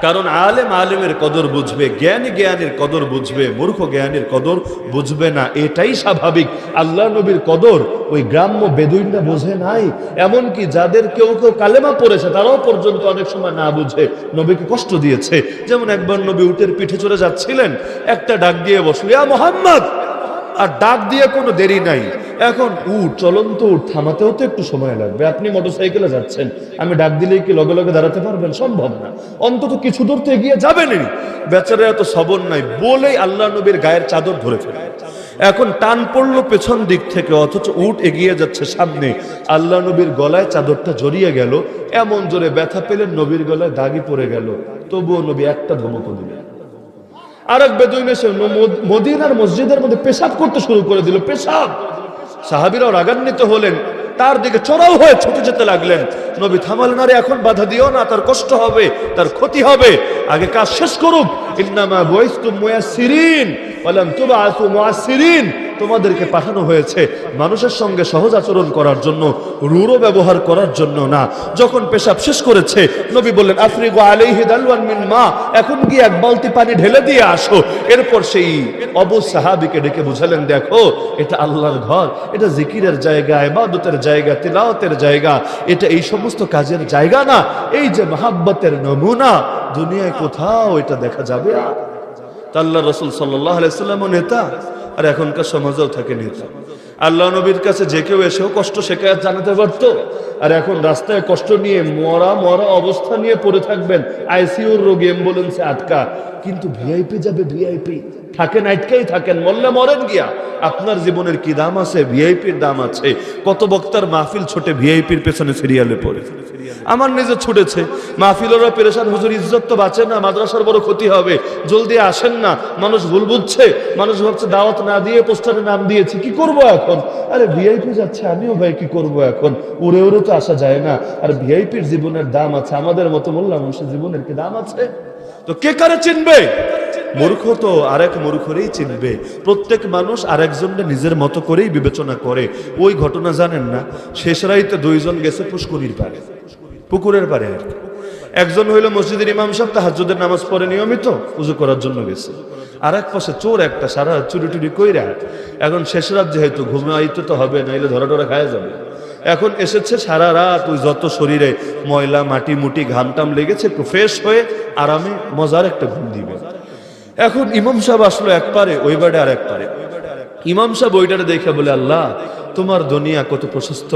কারণ আলেম আলেমের কদর বুঝবে, জ্ঞানী জ্ঞানীর কদর বুঝবে, মূর্খ জ্ঞানীর কদর বুঝবে না। এটাই স্বাভাবিক। আল্লাহ নবীর কদর ওই গ্রাম্য বেদুইনরা বোঝে নাই। এমনকি যাদের কেউ কেউ কালেমা পড়েছে তারাও পর্যন্ত অনেক সময় না বুঝে নবীকে কষ্ট দিয়েছে। যেমন একবার নবী উটের পিঠে চড়ে যাচ্ছিলেন, একটা ডাক দিয়ে বসলো, ইয়া মুহাম্মদ। আর ডাক দিয়ে কোনো দেরি নাই। এখন উট, চলন্ত উট থামাতেও তো একটু সময় লাগবে। আপনি মোটরসাইকেলে যাচ্ছেন, আমি ডাক দিলেই কি লগে লগে দাঁড়াতে পারবেন? সম্ভব না। অন্তত কিছু দূর তো এগিয়ে যাবেনই। বেচারা এত সবর নাই বলেই আল্লাহ নবীর গায়ের চাদর ধরে ফেলে। এখন টান পড়লো পেছন দিক থেকে, অথচ উট এগিয়ে যাচ্ছে সামনে। আল্লাহ নবীর গলায় চাদরটা জড়িয়ে গেল, এমন জোরে ব্যথা পেলেন নবীর গলায় দাগি পড়ে গেল। তবুও নবী একটা ধমকও দিলেন। আরেক বেদুইন এসে মদিনার মসজিদের মধ্যে পেশাব করতে শুরু করে দিল। পেশাব! সাহাবীরাও রাগান্বিত হলেন, তার দিকে চড়াও হয়ে ছুটে যেতে লাগলেন। নবী থামালেন, আরে এখন বাধা দিও না, তার কষ্ট হবে, তার ক্ষতি হবে, আগে কাজ শেষ করুক। ইন্নামা বুইসতুম মুয়াসসিরিন ওয়া লাম তুবআসু মুআসসিরিন। তোমাদেরকে পাঠানো হয়েছে মানুষের সঙ্গে সহজ আচরণ করার জন্য, রূঢ় ব্যবহার করার জন্য না। যখন পেশাব শেষ করেছে নবী বললেন, আফরিগু আলাইহি দালওয়ান মিন মা, এখন গিয়ে এক বালতি পানি ঢেলে দিয়ে আসো। এরপর সেই অবু সাহাবীকে ডেকে বুঝালেন, দেখো এটা আল্লাহর ঘর, এটা জিকিরের জায়গা, ইবাদতের জায়গা, তিলাওয়াতের জায়গা, এটা এই সমস্ত কাজের জায়গা না। এই যে মহাব্বতের নমুনা, দুনিয়ায় কোথাও এটা দেখা যাবে না। আল্লাহ রাসূল সাল্লাল্লাহু আলাইহি ওয়াসাল্লাম নেতা, আর এখনকার সমাজেও থাকে নেতা। আল্লাহ নবীর কাছে যে কেউ এসেও কষ্ট শেখায়াত জানাতে পারত, আর এখন রাস্তায় কষ্ট নিয়ে মরা মরা অবস্থা নিয়ে পড়ে থাকবেন, আইসিইউর রোগী, অ্যাম্বুলেন্সে আটকা। কিন্তু ভিআইপি যাবে, ভিআইপি থাকেন, আটকেই থাকেন, মরলে মরেন গিয়া। আপনার জীবনের কি দাম আছে? ভিআইপির দাম আছে। কত বক্তার মাহফিল ছোটে ভিআইপির পেছনে সিরিয়ালে পড়ে। আমার নিজে ছুটেছে মাহফিলেরও পেরেশান, হুজুর ইজ্জত তো বাঁচে না, মাদ্রাসার বড় ক্ষতি হবে, জলদি আসেন না। মানুষ ভুল বুঝছে, মানুষ ভাবছে দাওয়াত না দিয়ে পোস্টারে নাম দিয়েছি, কি করব এখন? আরে ভিআইপি যাচ্ছে, আমিও ভাই কি করব এখন? উড়ে উড়ে তো তো আসা যায় না। আর ভিআইপির জীবনের দাম আছে, আমাদের মতো মোল্লা মানুষের জীবনের কি দাম আছে? তো কে কারে চিনবে? মূর্খ তো আরেক মূর্খরেই চিনবে। প্রত্যেক মানুষ আরেকজনকে নিজের মতো করেই বিবেচনা করে। ওই ঘটনা জানেন না, শেষ রাইতে দুইজন গেছে পুষ্করির পারে, পুকুরের পারে আর কি। একজন হইল মসজিদের ইমাম সাহেব, তাহাজ্জুদের নামাজ পড়ে নিয়মিত, উযু করার জন্য গেছে। আর এক পাশে চোর একটা, সারা চুরি টুরি কইরা এখন শেষ রাত যেহেতু ঘুমাইতে তো হবে, নাইলে ধরা টরা খাওয়া যাবে। এখন এসেছে সারা রাত, ওই যত শরীরে ময়লা মাটি মুটি ঘাম টাম লেগেছে, একটু ফ্রেশ হয়ে আরামে মজার একটা ঘুম দিবে। এখন ইমাম সাহেব আসলো এক পারে, ওই বাড়ে আর এক পারে। ইমাম সাহেব ওইটারে দেখে বলে, আল্লাহ তোমার দুনিয়া কত প্রশস্ত,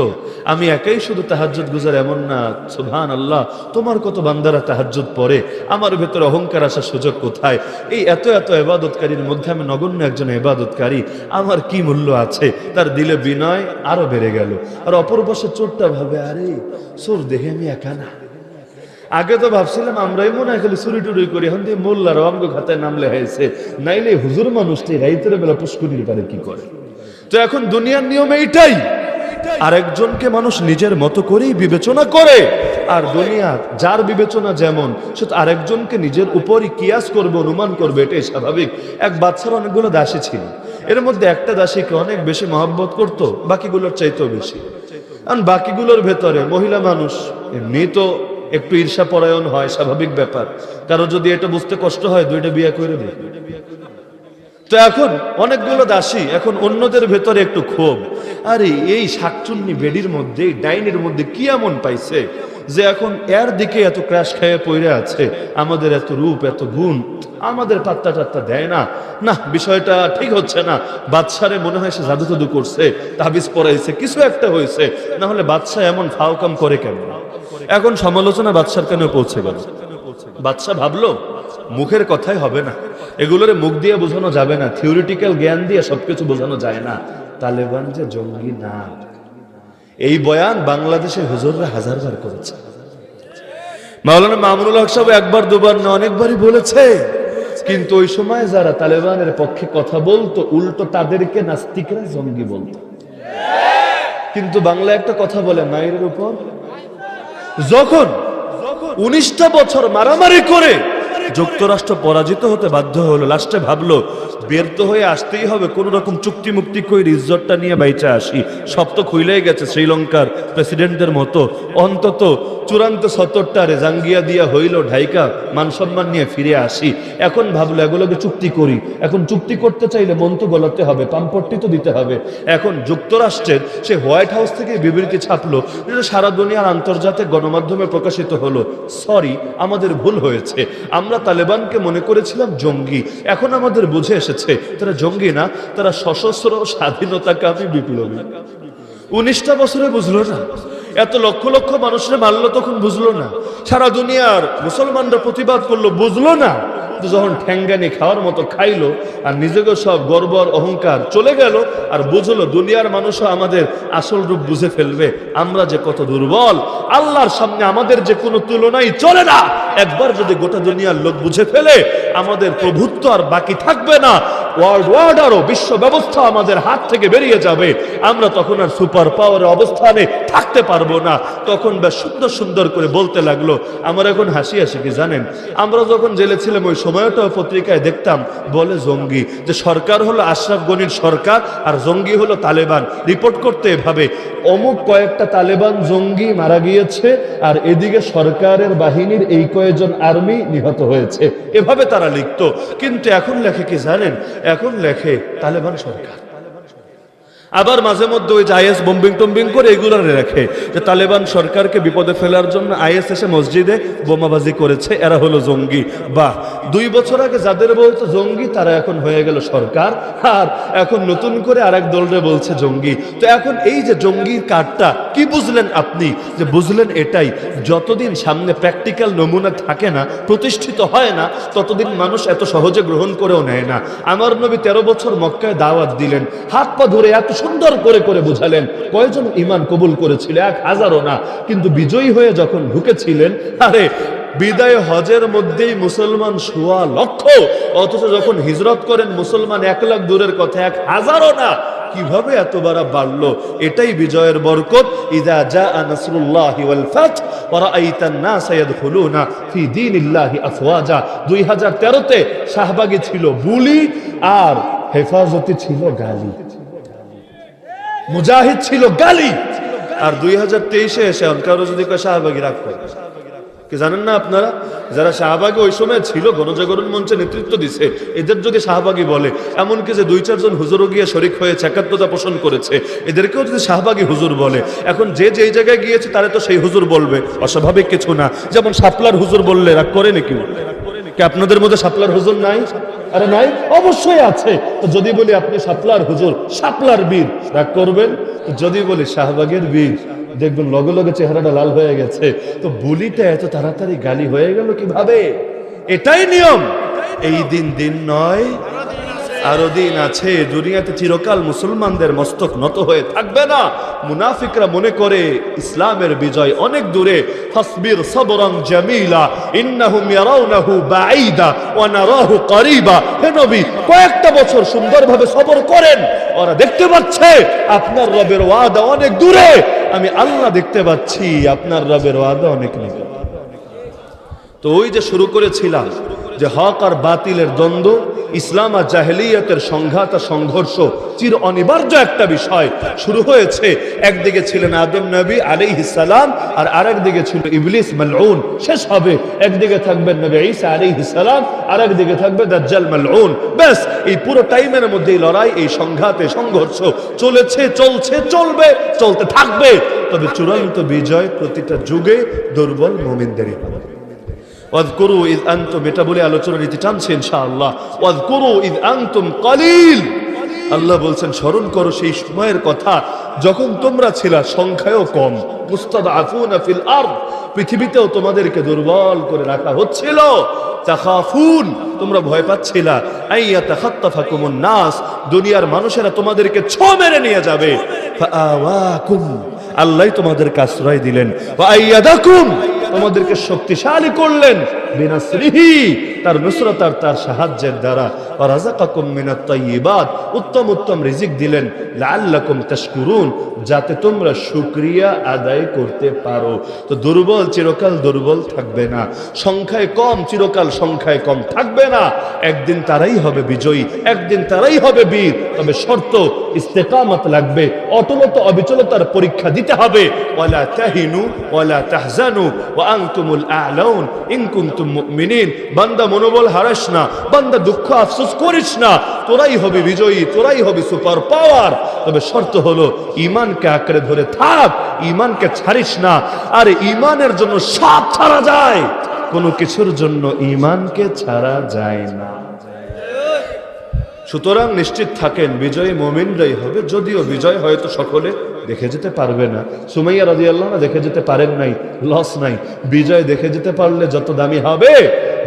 আমি একাই শুধু তাহাজ্জুদ গুজার এমন না, সুবহানাল্লাহ তোমার কত বান্দারা তাহাজ্জুদ পড়ে, আমার ভেতরে অহংকার আসার সুযোগ কোথায়? এই এত এত ইবাদতকারীর মধ্যে আমি নগণ্য একজন ইবাদতকারী, আমার কি মূল্য আছে? তার দিলে বিনয় আরো বেড়ে গেল। আর অপর পাশে চোরটা ভাবে, আরে চোর দেখে আমি একা না, আগে তো ভাবছিলাম আমরাই মনে হয় খালি চুরি টুরি করি, এখন দিয়ে মোল্লার অঙ্গ খাতায় নাম লেখাইছে, নাইলে হুজুর মানুষটি রাইতের বেলা পুষ্করির পারে কি করে? তো এখন দুনিয়ার নিয়ম এইটাই, আরেকজনকে মানুষ নিজের মতো করেই বিবেচনা করে। আর দুনিয়া যার বিবেচনা যেমন, সে তো আরেকজনকে নিজের উপরই কিয়াস করবে, অনুমান করবে, এটাই স্বাভাবিক। এক বাচ্চার অনেকগুলো দাসী ছিল, এর মধ্যে একটা দাসীকে অনেক বেশি মহব্বত করত, বাকিগুলোর চাইতেও বেশি। কারণ বাকিগুলোর ভেতরে মহিলা মানুষ এমনি তো একটু ঈর্ষা পরায়ণ হয়, স্বাভাবিক ব্যাপার। কারো যদি এটা বুঝতে কষ্ট হয়, দুইটা বিয়ে করে দেয়। তো এখন অনেকগুলো দাসী, এখন অন্যদের ভেতরে একটু ক্ষোভ, আরে এই শাকচুন্নি বেডির মধ্যে, ডাইনের মধ্যে কি এমন পাইছে যে এখন এর দিকে এত ক্র্যাশ খেয়ে পড়ে আছে, আমাদের এত রূপ এত গুণ, আমাদের পাত্তা টাত্তা দেয় না, না বিষয়টা ঠিক হচ্ছে না। বাদশারে মনে হয় সে জাদু টাদু করছে, তাবিজ পরাইছে, কিছু একটা হয়েছে, না হলে বাদশা এমন ফাও কাম করে কেন? এখন সমালোচনা বাদশার কেন পৌঁছে গেল। বাদশা ভাবলো মুখের কথাই হবে না, এগুলোরে মুখ দিয়ে বোঝানো যাবে না, থিওরিটিক্যাল জ্ঞান দিয়ে সবকিছু বোঝানো যায় না। তালেবান যে জঙ্গি না, এই বয়ান বাংলাদেশের হুজুররা হাজারবার করেছে। মাওলানা মামুনুল হক সাহেব একবার দুবার না অনেকবারই বলেছে। কিন্তু ওই সময় যারা তালেবানের পক্ষে কথা বলতো, উল্টো তাদেরকে নাস্তিকরা জঙ্গি বলতো। কিন্তু বাংলা একটা কথা বলে, মায়ের উপর যখন 19টা বছর মারামারি করে যুক্তরাষ্ট্র পরাজিত হতে বাধ্য হলো, লাস্টে ভাবলো বের তো হয়ে আসতেই হবে, কোন রকম চুক্তি মুক্তি করে ইজ্জতটা নিয়ে বাইচা আসি। সব তো খুইলেই গেছে শ্রীলঙ্কার প্রেসিডেন্টের মতো, অন্তত চূড়ান্ত ৭০টারে জাঙ্গিয়া দিয়া হইল ঢাইকা মান সম্মান নিয়ে ফিরে আসি। এখন ভাবলো এগুলোকে চুক্তি করি, এখন চুক্তি করতে চাইলে মন তো গলাতে হবে, পাম্পট্টি তো দিতে হবে। এখন যুক্তরাষ্ট্রের সে হোয়াইট হাউস থেকে বিবৃতি ছাপলো, যেটা সারা দুনিয়ার আন্তর্জাতিক গণমাধ্যমে প্রকাশিত হলো, সরি আমাদের ভুল হয়েছে, আমরা তালেবানকে মনে করেছিলাম জঙ্গি, এখন আমাদের বুঝে এসেছে তারা জঙ্গি না, তারা সশস্ত্র স্বাধীনতাকামী বিপ্লবী। 19টা বছরে বুঝলো না, এত লক্ষ লক্ষ মানুষরা মারলো তখন বুঝলো না, সারা দুনিয়ার মুসলমানরা প্রতিবাদ করলো বুঝলো না, যখন ঠ্যাঙ্গানি খাওয়ার মতো খাইলো আর নিজেকে সব গর্ব আর অহংকার চলে গেল, আর বুঝলো দুনিয়ার মানুষও আমাদের আসল রূপ বুঝে ফেলবে, আমরা যে কত দুর্বল, আল্লাহর সামনে আমাদের যে কোনো তুলনাই চলে না। একবার যদি গোটা দুনিয়ার লোক বুঝে ফেলে, আমাদের প্রভুত্ব আর বাকি থাকবে না, ওয়ার্ল্ড অর্ডারও বিশ্ব ব্যবস্থা আমাদের হাত থেকে বেরিয়ে যাবে, আমরা তখন আর সুপার পাওয়ারের অবস্থানে থাকতে পারবো না। তখন বেশ সুন্দর সুন্দর করে বলতে লাগলো। আমার এখন হাসি আসে কি জানেন, আমরা যখন জেলে ছিলাম ওই সময়টাও পত্রিকায় দেখতাম বলে জঙ্গি, যে সরকার হলো আশরাফ গনির সরকার আর জঙ্গি হলো তালেবান, রিপোর্ট করতে এভাবে অমুক কয়েকটা তালেবান জঙ্গি মারা গিয়েছে আর এদিকে সরকারের বাহিনীর এই কয়েকজন আর্মি নিহত হয়েছে, এভাবে তারা লিখতো। কিন্তু এখন লেখে কি জানেন, এখন লেখে তালেবান সরকার। আবার মাঝে মধ্যে ওই যে আইএস বোম্বিং টম্বিং করে এগুলো রেখে যে তালেবান সরকারকে বিপদে ফেলার জন্য আইএস এসে মসজিদে বোমাবাজি করেছে, এরা হলো জঙ্গি। বা 2 বছর আগে যাদের বলতো জঙ্গি, তারা এখন হয়ে গেল সরকার, আর এখন নতুন করে আরেক দলরে বলছে জঙ্গি। তো এখন এই যে জঙ্গির কার্ডটা কি বুঝলেন আপনি? যে বুঝলেন এটাই, যতদিন সামনে প্র্যাকটিক্যাল নমুনা থাকে না, প্রতিষ্ঠিত হয় না, ততদিন মানুষ এত সহজে গ্রহণ করেও নেয় না। আমার নবী 13 বছর মক্কায় দাওয়াত দিলেন, হাত পা ধরে এত সুন্দর করে করে বুঝালেন। কয়জন ঈমান কবুল করেছিল? 1000ও না। কিন্তু বিজয়ী হয়ে যখন ঢুকেছিলেন, আরে বিদায় হজের মধ্যেই মুসলমান 1.25 লক্ষ, অথচ যখন হিজরত করেন মুসলমান 1 লাখ দূরের কথা, 1000ও না, কিভাবে এতবার বাড়লো? এটাই বিজয়ের বরকত। ইযা জাআ নাসরুল্লাহি ওয়াল ফাত ওয়া রাআইতান নাস ইয়াদখুলুনা ফি দীনিল্লাহি আফওয়াজা। 2013 তে শাহবাগী ছিল বুলি আর হেফাজতে ছিল গালি, মুজাহিদ ছিল গালি। আর 2023 এসে কারো যদি শাহবাগী রাগ করে, কি জানেন না আপনারা, যারা শাহবাগী ওই সময় ছিল গণজাগরণ মঞ্চে নেতৃত্ব দিছে, এদের যদি শাহবাগী বলে, এমনকি যে 2-4 জন হুজুরও গিয়ে শরিক হয়েছে, একাত্মতা পোষণ করেছে, এদেরকেও যদি শাহবাগী হুজুর বলে, এখন যে যেই জায়গায় গিয়েছে তারে তো সেই হুজুর বলবে, অস্বাভাবিক কিছু না। যেমন শাপলার হুজুর বললে রাগ করে নাকি? কি আপনাদের মধ্যে শাপলার হুজুর নাই? আরে নাই, অবশ্যই আছে। তো যদি বলি আপনি শাপলার হুজুর, শাপলার বীর, রাগ করবেন? তো যদি বলি শাহবাগের বীর, দেখবেন লগে লগে চেহারাটা লাল হয়ে গেছে। তো বুলিটা এত তাড়াতাড়ি গালি হয়ে গেল কিভাবে? এটাই নিয়ম। এই দিন দিন নয়, আরো দিন আছে। দুনিয়াতে চিরকাল মুসলমানদের মস্তক নত হয়ে থাকবে না। মুনাফিকরা মনে করে ইসলামের বিজয় অনেক দূরে। ফাসবির সাবরান জামিলা ইন্নাহুম ইয়ারাউনাহু বাঈদা ওয়া নারাহু করিবা। হে নবী, কয়েকটা বছর সুন্দরভাবে সবর করেন, ওরা দেখতে পাচ্ছে আপনার রবের ওয়াদা অনেক দূরে। আমি আল্লাহ দেখতে পাচ্ছি আপনার রবের ওয়াদা অনেক নিকট। তো ওই যে শুরু করেছিলাম যে হক আর বাতিলের দ্বন্দ্ব, ইসলাম আর জাহেলিয়াতের সংঘাত আর সংঘর্ষ চির অনিবার্য একটা বিষয়। শুরু হয়েছে, একদিকে ছিলেন আদম নবী আলাইহিস সালাম, আর আরেকদিকে ছিল ইবলিস মালউন, শেষ হবে। একদিকে থাকবেন নবী ঈসা আলাইহিস সালাম, আরেকদিকে থাকবে দাজ্জাল মালউন। ব্যাস, এই পুরো টাইমের মধ্যে এই লড়াই, এই সংঘাতে সংঘর্ষ চলেছে, চলছে, চলবে, চলতে থাকবে। তবে চূড়ান্ত বিজয় প্রতিটা যুগে দুর্বল মুমিনদেরই হবে। ওয়াযকুরু ইয আনতুম, এটা বলে আলোচনা নীতি টানছে ইনশাআল্লাহ। ওয়াযকুরু ইয আনতুম কলিল, আল্লাহ বলছেন স্মরণ করো সেই সময়ের কথা যখন তোমরা ছিলা সংখ্যায়ও কম। মুস্তাদআফুনা ফিল আরদ, পৃথিবীতেও তোমাদেরকে দুর্বল করে রাখা হচ্ছিল। তাখাফুন, তোমরা ভয় পাচ্ছিলা। আইয়াতাখাত্তাফাকুমুন নাস, দুনিয়ার মানুষেরা তোমাদেরকে ছো মেরে নিয়ে যাবে। ফাআওয়াকুম, আল্লাহ তোমাদেরকে আশ্রয় দিলেন। ওয়া আইয়াদাকুম, তোমাদেরকে শক্তিশালী করলেন। বিনাসরিহি, তার নুসরত আর তার সাহায্যের দ্বারা। ওয়া রাযাকাকুম মিনাত তাইয়্যিবাত, উত্তম উত্তম রিজিক দিলেন। লাআল্লাকুম তাশকুরুন, যাতে তোমরা শুকরিয়া আদায় করতে পারো। তো দুর্বল চিরকাল দুর্বল থাকবে না, সংখ্যায় কম চিরকাল সংখ্যায় কম থাকবে না। একদিন তারাই হবে বিজয়ী, একদিন তারাই হবে বীর। তবে শর্ত ইস্তেকামত লাগবে, অটলতা অবিচলতার পরীক্ষা দিতে হবে। ওয়ালা তাহিনু ওয়ালা তাহজানু ওয়া আনতুমুল আ'লাউন ইন কুনতুম মুমিনিন। বান্দা মনোবল হারাস না, বান্দা দুঃখ আফসোস করিস না, তোরাই হবে বিজয়ী, তোরাই হবে সুপার পাওয়ার। তবে শর্ত হলো ঈমানকে আঁকড়ে ধরে থাক, ঈমানকে ছাড়িস না। আর ঈমানের জন্য সব ছাড়া যায়, কোনো কিছুর জন্য ঈমানকে ছাড়া যায় না। সুতরাং নিশ্চিত থাকেন বিজয়ী মুমিনরাই হবে। যদিও বিজয় হয়তো সকলে দেখে যেতে পারবে না। সুমাইয়া রাদিয়াল্লাহু আনহা দেখে যেতে পারেন নাই, লস নাই। বিজয় দেখে যেতে পারলে যত দামি হবে,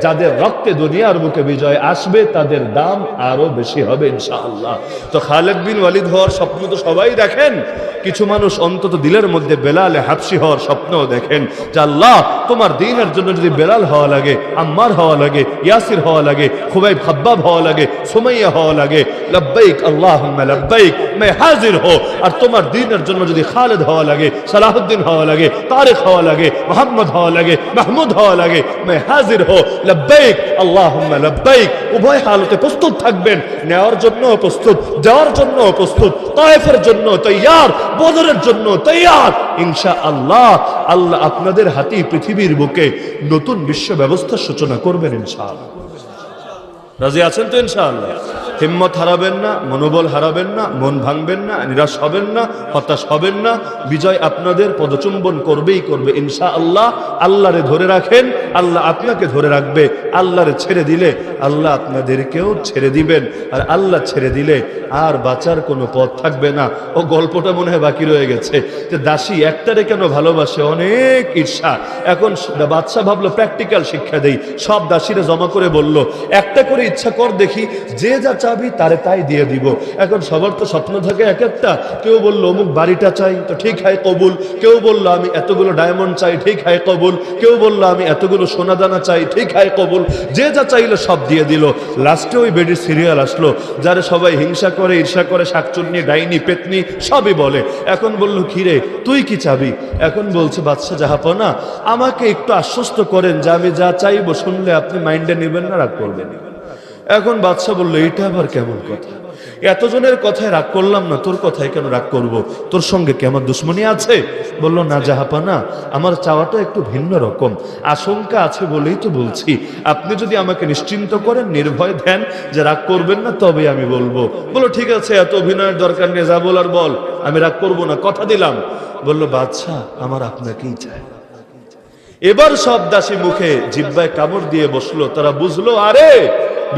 যাদের রক্তে দুনিয়ার বুকে বিজয় আসবে তাদের দাম আরো বেশি হবে ইনশাআল্লাহ। তো খালিদ বিন ওয়ালিদ হওয়ার স্বপ্ন তো সবাই দেখেন। কিছু মানুষ অন্তত দিলের মধ্যে বেলালে হাবশি হওয়ার স্বপ্নও দেখেন, যে আল্লাহ তোমার দ্বীনের জন্য যদি বেলাল হওয়া লাগে, আম্মার হওয়া লাগে, ইয়াসির হওয়া লাগে, খুবাইব খাব্বাব হওয়া লাগে, সুমাইয়া হওয়া লাগে, লব্বাইক আল্লাহুম্মা লব্বাইক, मैं हाजिर हो। আর তোমার দ্বীনের জন্য যদি খালিদ হওয়া লাগে, সালাহুদ্দিন হওয়া লাগে, তারিক হওয়া লাগে, মোহাম্মদ হওয়া লাগে, মাহমুদ হওয়া লাগে, मैं हाजिर हो, লব্বাইক আল্লাহুম্মা লব্বাইক। উভয় হালতে প্রস্তুত থাকবেন, নেওয়ার জন্য প্রস্তুত, যাওয়ার জন্য প্রস্তুত, তায়েফের জন্য তৈয়ার, বদরের জন্য তৈয়ার ইনশাআল্লাহ। আল্লাহ আপনাদের হাতেই পৃথিবীর বুকে নতুন বিশ্ব ব্যবস্থার সূচনা করবেন ইনশাআল্লাহ। রাজি আছেন তো ইনশাআল্লাহ? হিম্মত হারাবেন না, মনোবল হারাবেন না, মন ভাঙবেন না, নিরাশ হবেন না, হতাশ হবেন না। বিজয় আপনাদের পদচুম্বন করবেই করবে ইনশাআল্লাহ। আল্লাহরে ধরে রাখেন, আল্লাহ আপনাকে ধরে রাখবে। আল্লাহরে ছেড়ে দিলে আল্লাহ আপনাদেরকেও ছেড়ে দিবেন। আর আল্লাহ ছেড়ে দিলে আর বাঁচার কোনো পথ থাকবে না। ও গল্পটা মনে হয় বাকি রয়ে গেছে, যে দাসী একটারে কেন ভালোবাসে, অনেক ঈর্ষা। এখন বাদশা ভাবলো প্র্যাকটিক্যাল শিক্ষা দেই, সব দাসীরা জমা করে বলল একটা করে ইচ্ছা কর দেখি, যে যা চাবি তারে তাই দিয়ে দিব। এখন সবার তো স্বপ্ন থাকে এক একটা। কেউ বললো অমুক বাড়িটা চাই, তো ঠিক হয় কবুল। কেউ বললো আমি এতগুলো ডায়মন্ড চাই, ঠিক হয় কবুল। কেউ বললো আমি এতগুলো সোনাদানা চাই, ঠিক হয় কবুল। যে যা চাইলো সব দিয়ে দিল। লাস্টে ওই বেডির সিরিয়াল আসলো, যারা সবাই হিংসা করে, ঈর্ষা করে, শাকচুন্নি, ডাইনি, পেতনি সবই বলে। এখন বলল কিরে তুই কি চাবি? এখন বলছে বাদশাহ জাহাপনা, আমাকে একটু আশ্বস্ত করেন যে আমি যা চাইবো শুনলে আপনি মাইন্ডে নেবেন না, রাগ করবেন। এখন বাদশাহ বলল এটা আবার কেমন কথা? এতজনের কথায় রাগ করলাম না, তোর কথায় কেন রাগ করব? তোর সঙ্গে কি আমার দুশ্মনী আছে? বলল না জাহাপানা, আমার চাওয়াটা একটু ভিন্ন রকম, আশঙ্কা আছে বলেই তো বলছি। আপনি যদি আমাকে নিশ্চিন্ত করেন, নির্ভয় দেন যে রাগ করবেন না, তবে আমি বলবো। বলো ঠিক আছে, এত অভিনয়ের দরকার নেই, যা বলার বল, আমি রাগ করবো না, কথা দিলাম। বলল বাদশাহ আমার আপনাকেই চাই। এবার সব দাসী মুখে জিহ্বায় কামড় দিয়ে বসলো। তারা বুঝলো আরে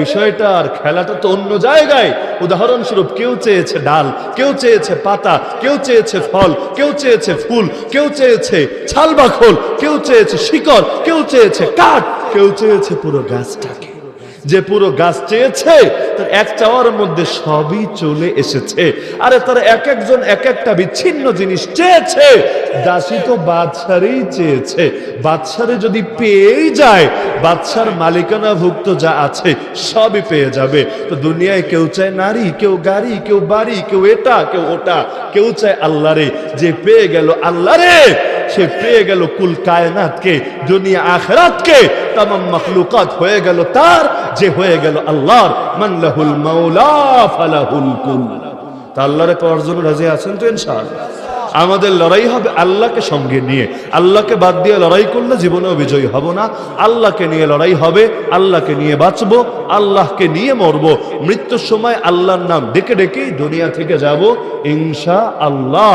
বিষয়টা আর খেলাটা তো অন্য জায়গায়। উদাহরণস্বরূপ কেউ চেয়েছে ডাল, কেউ চেয়েছে পাতা, কেউ চেয়েছে ফল, কেউ চেয়েছে ফুল, কেউ চেয়েছে ছাল বাখল, কেউ চেয়েছে শিকড়, কেউ চেয়েছে কাঠ, কেউ চেয়েছে পুরো গাছটাকে। যে পুরো গাছ চেয়েছে তার এক চাওয়ার মধ্যে সবই চলে এসেছে। আরে তারা এক একজন এক একটা বিচ্ছিন্ন জিনিস চেয়েছে। দাসী তো বাদশারই চেয়েছে, বাদশারে যদি পেয়েই যায়, বাদশার মালিকানাভুক্ত যা আছে সবই পেয়ে যাবে। তো দুনিয়ায় কেউ চায় নারী, কেউ গাড়ি, কেউ বাড়ি, কেউ এটা, কেউ ওটা, কেউ চায় আল্লাহরে। যে পেয়ে গেল আল্লাহরে, সে পেয়ে গেল কুল কায়নাতকে, দুনিয়া আখিরাতকে, তামাম মাখলুকাত হয়ে গেল তার, যে হয়ে গেল আল্লাহর। মান লাহুল মাওলা ফালাহুল কুল। তা আল্লাহরে পাওয়ার জন্য রাজি আছেন তো ইনশাআল্লাহ? আমাদের লড়াই হবে আল্লাহকে সঙ্গে নিয়ে। আল্লাহকে বাদ দিয়ে লড়াই করলে জীবনেও বিজয়ী হব না। আল্লাহকে নিয়ে লড়াই হবে, আল্লাহকে নিয়ে বাঁচবো, আল্লাহকে নিয়ে মরবো। মৃত্যুর সময় আল্লাহর নাম ডেকে ডেকেই দুনিয়া থেকে যাব ইনশাআল্লাহ।